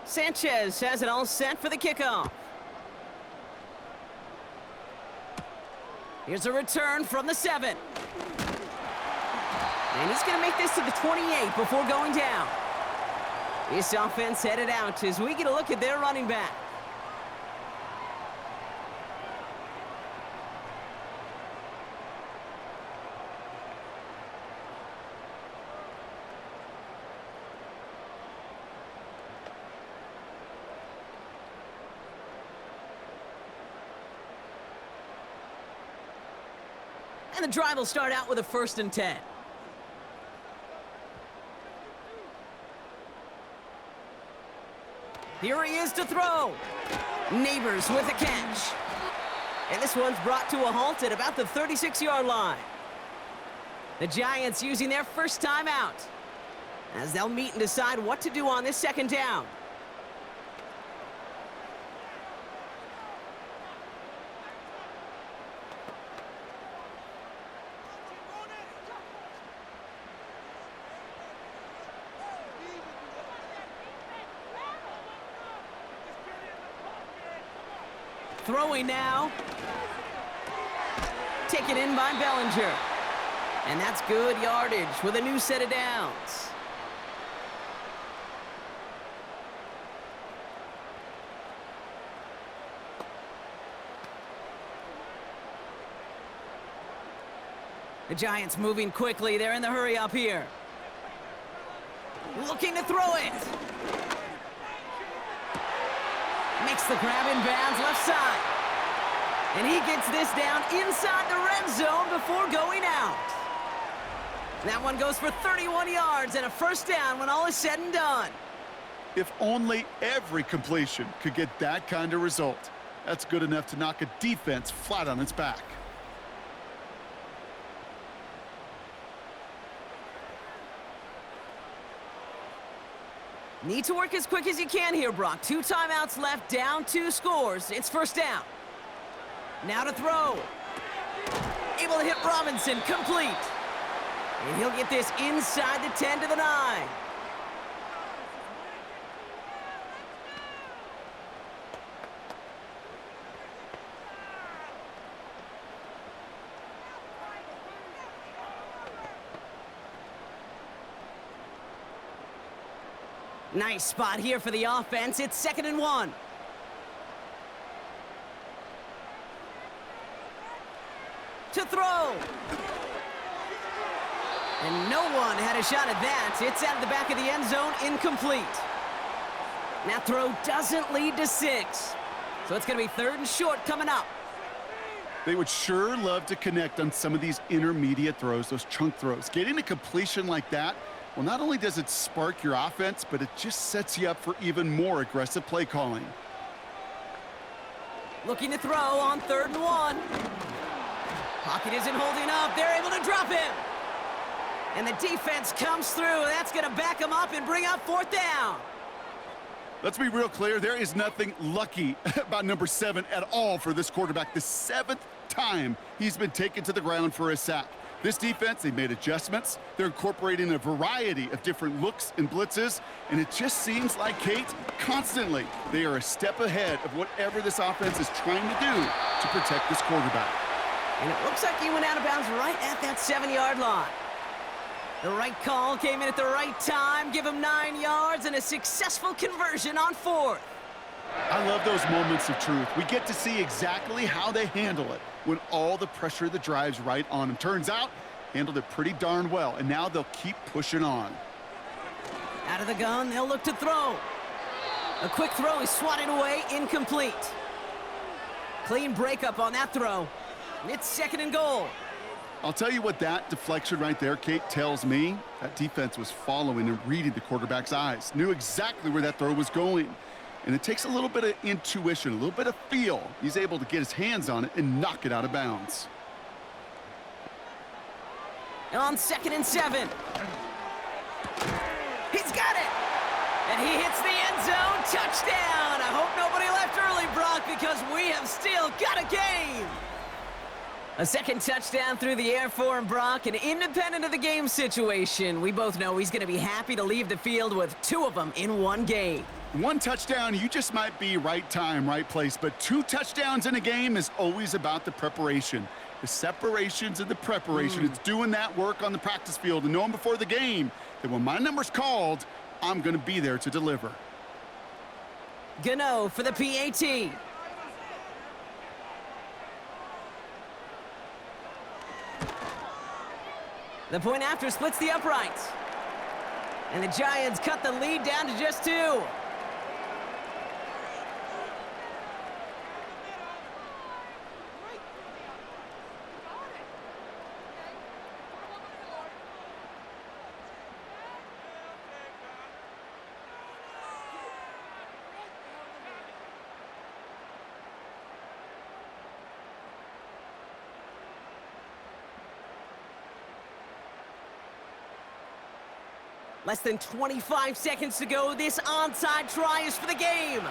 Sanchez has it all set for the kickoff. Here's a return from the 7. And he's going to make this to the 28 before going down. This offense headed out as we get a look at their running back. And the drive will start out with a 1st and 10. Here he is to throw. Neighbors with a catch. And this one's brought to a halt at about the 36-yard line. The Giants using their first timeout as they'll meet and decide what to do on this 2nd down. Throwing now. Taken in by Bellinger. And that's good yardage with a new set of downs. The Giants moving quickly. They're in the hurry up here. Looking to throw it. Makes the grab in bounds left side. And he gets this down inside the red zone before going out. That one goes for 31 yards and a 1st down when all is said and done. If only every completion could get that kind of result. That's good enough to knock a defense flat on its back. Need to work as quick as you can here, Brock. 2 timeouts left, down 2 scores. It's 1st down. Now to throw. Able to hit Robinson, complete. And he'll get this inside the 10 to the 9. Nice spot here for the offense. It's 2nd and 1. To throw. And no one had a shot at that. It's out of the back of the end zone, incomplete. That throw doesn't lead to 6. So it's going to be 3rd and short coming up. They would sure love to connect on some of these intermediate throws, those chunk throws. Getting a completion like that, well, not only does it spark your offense, but it just sets you up for even more aggressive play calling. Looking to throw on 3rd and 1. Pocket isn't holding up. They're able to drop him. And the defense comes through. That's going to back them up and bring up 4th down. Let's be real clear. There is nothing lucky about number 7 at all for this quarterback. The 7th time he's been taken to the ground for a sack. This defense, they made adjustments. They're incorporating a variety of different looks and blitzes, and it just seems like, Kate, constantly they are a step ahead of whatever this offense is trying to do to protect this quarterback. And it looks like he went out of bounds right at that 7-yard line. The right call came in at the right time, give him 9 yards and a successful conversion on 4th. I love those moments of truth. We get to see exactly how they handle it when all the pressure that drives right on them. Turns out, handled it pretty darn well, and now they'll keep pushing on. Out of the gun, they'll look to throw. A quick throw is swatted away, incomplete. Clean breakup on that throw. It's 2nd and goal. I'll tell you what that deflection right there, Kate, tells me. That defense was following and reading the quarterback's eyes, knew exactly where that throw was going. And it takes a little bit of intuition, a little bit of feel. He's able to get his hands on it and knock it out of bounds. On 2nd and 7. He's got it! And he hits the end zone. Touchdown! I hope nobody left early, Brock, because we have still got a game! A 2nd touchdown through the air for him, Brock, and independent of the game situation, we both know he's going to be happy to leave the field with 2 of them in one game. 1 touchdown, you just might be right time, right place, but 2 touchdowns in a game is always about the preparation. The separations and the preparation. It's doing that work on the practice field and knowing before the game that when my number's called, I'm going to be there to deliver. Gano for the PAT. The point after splits the uprights. And the Giants cut the lead down to just 2. Less than 25 seconds to go. This onside try is for the game.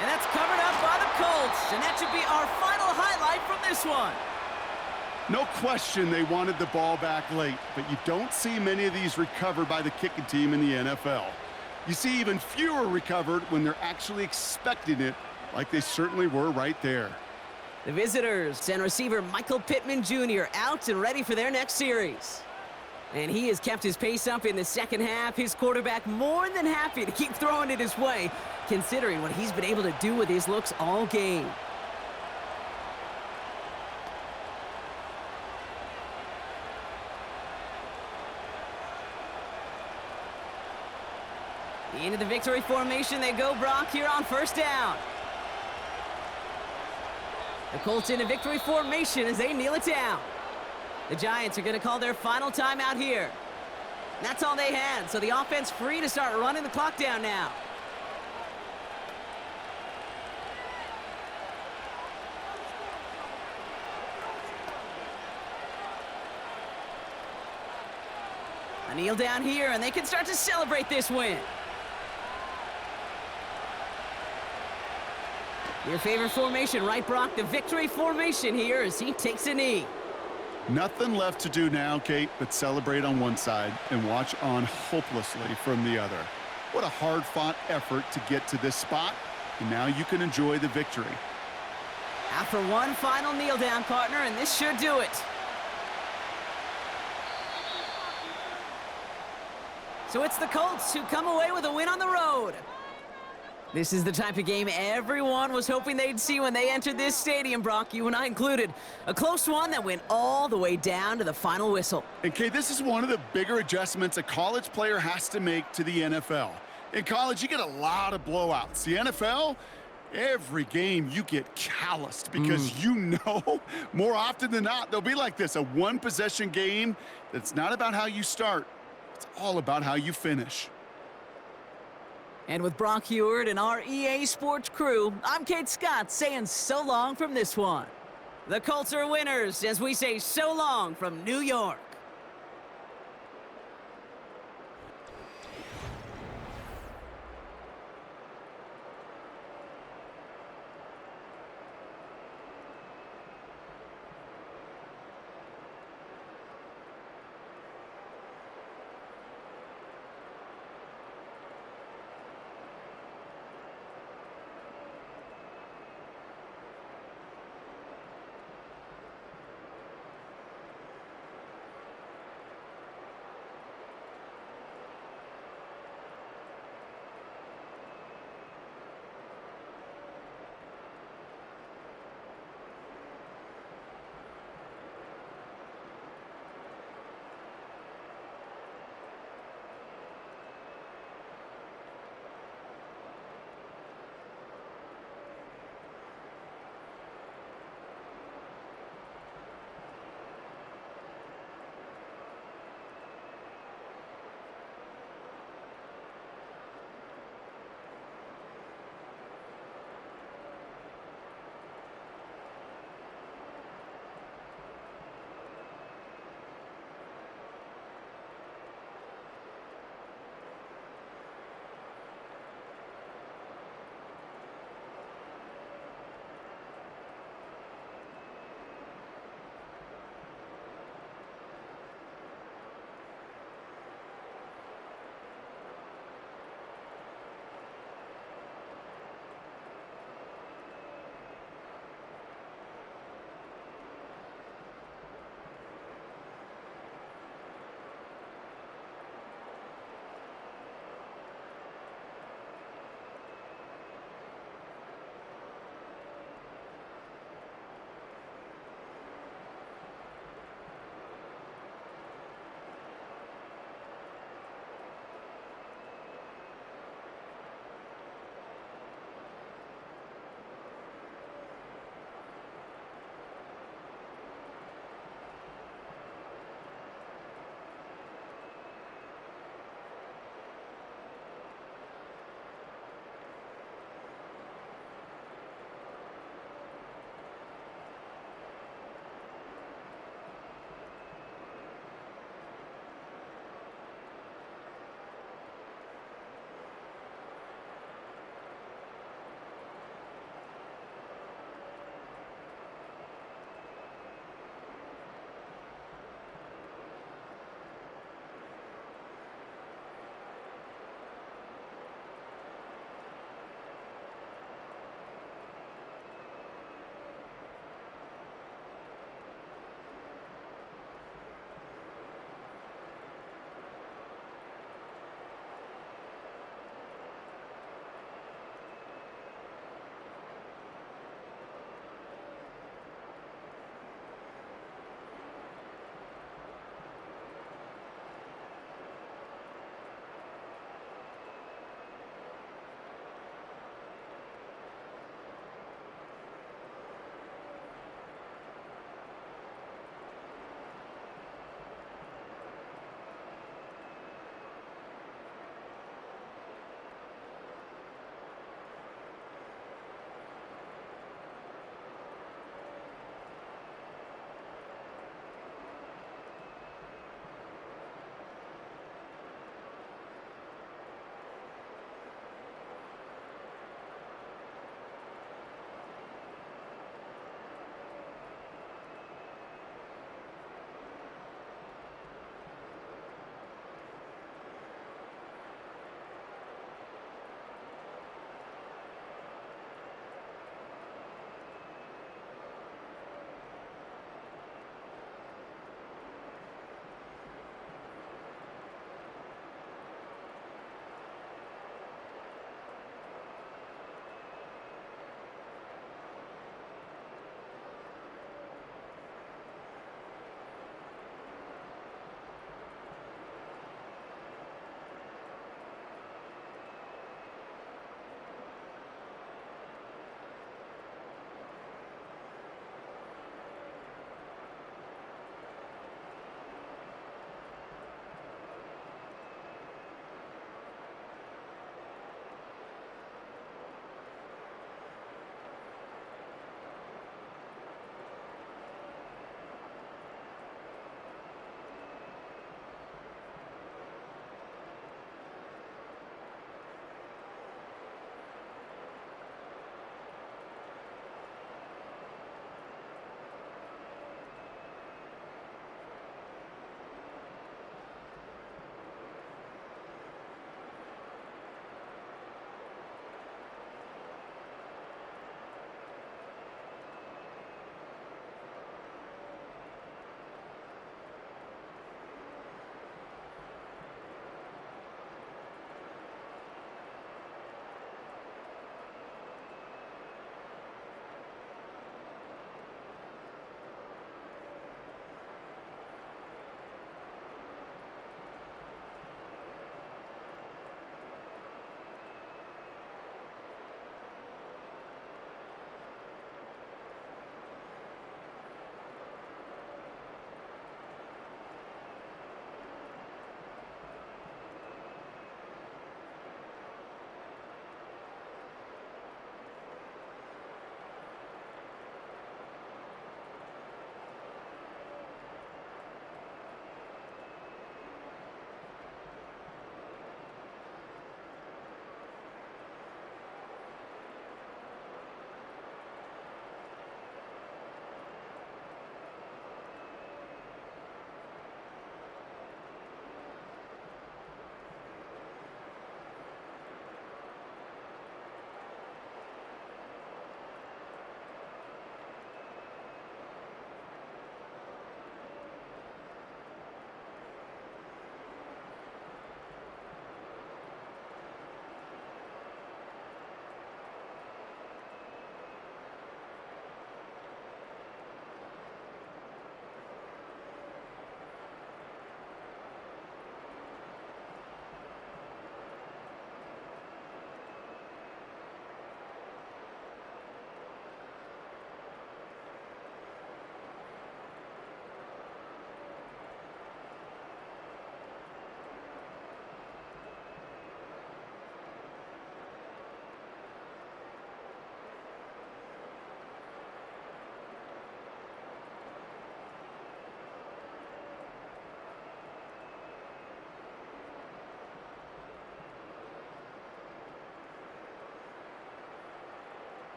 And that's covered up by the Colts. And that should be our final highlight from this one. No question they wanted the ball back late, but you don't see many of these recovered by the kicking team in the NFL. You see even fewer recovered when they're actually expecting it, like they certainly were right there. The visitors send receiver Michael Pittman Jr. out and ready for their next series. And he has kept his pace up in the 2nd half. His quarterback more than happy to keep throwing it his way, considering what he's been able to do with his looks all game. Into the victory formation they go, Brock, here on 1st down. The Colts in a victory formation as they kneel it down. The Giants are going to call their final timeout here. That's all they had, so the offense free to start running the clock down now. A kneel down here, and they can start to celebrate this win. Your favorite formation, right, Brock? The victory formation here as he takes a knee. Nothing left to do now, Kate, but celebrate on one side and watch on hopelessly from the other. What a hard-fought effort to get to this spot, and now you can enjoy the victory. After one final kneel down, partner, and this should do it. So it's the Colts who come away with a win on the road. This is the type of game everyone was hoping they'd see when they entered this stadium, Brock, you and I included. A close one that went all the way down to the final whistle. And, Kate, this is one of the bigger adjustments a college player has to make to the NFL. In college, you get a lot of blowouts. The NFL, every game you get calloused because you know more often than not they'll be like this, a one-possession game that's not about how you start. It's all about how you finish. And with Brock Heward and our EA Sports crew, I'm Kate Scott saying so long from this one. The Colts are winners as we say so long from New York.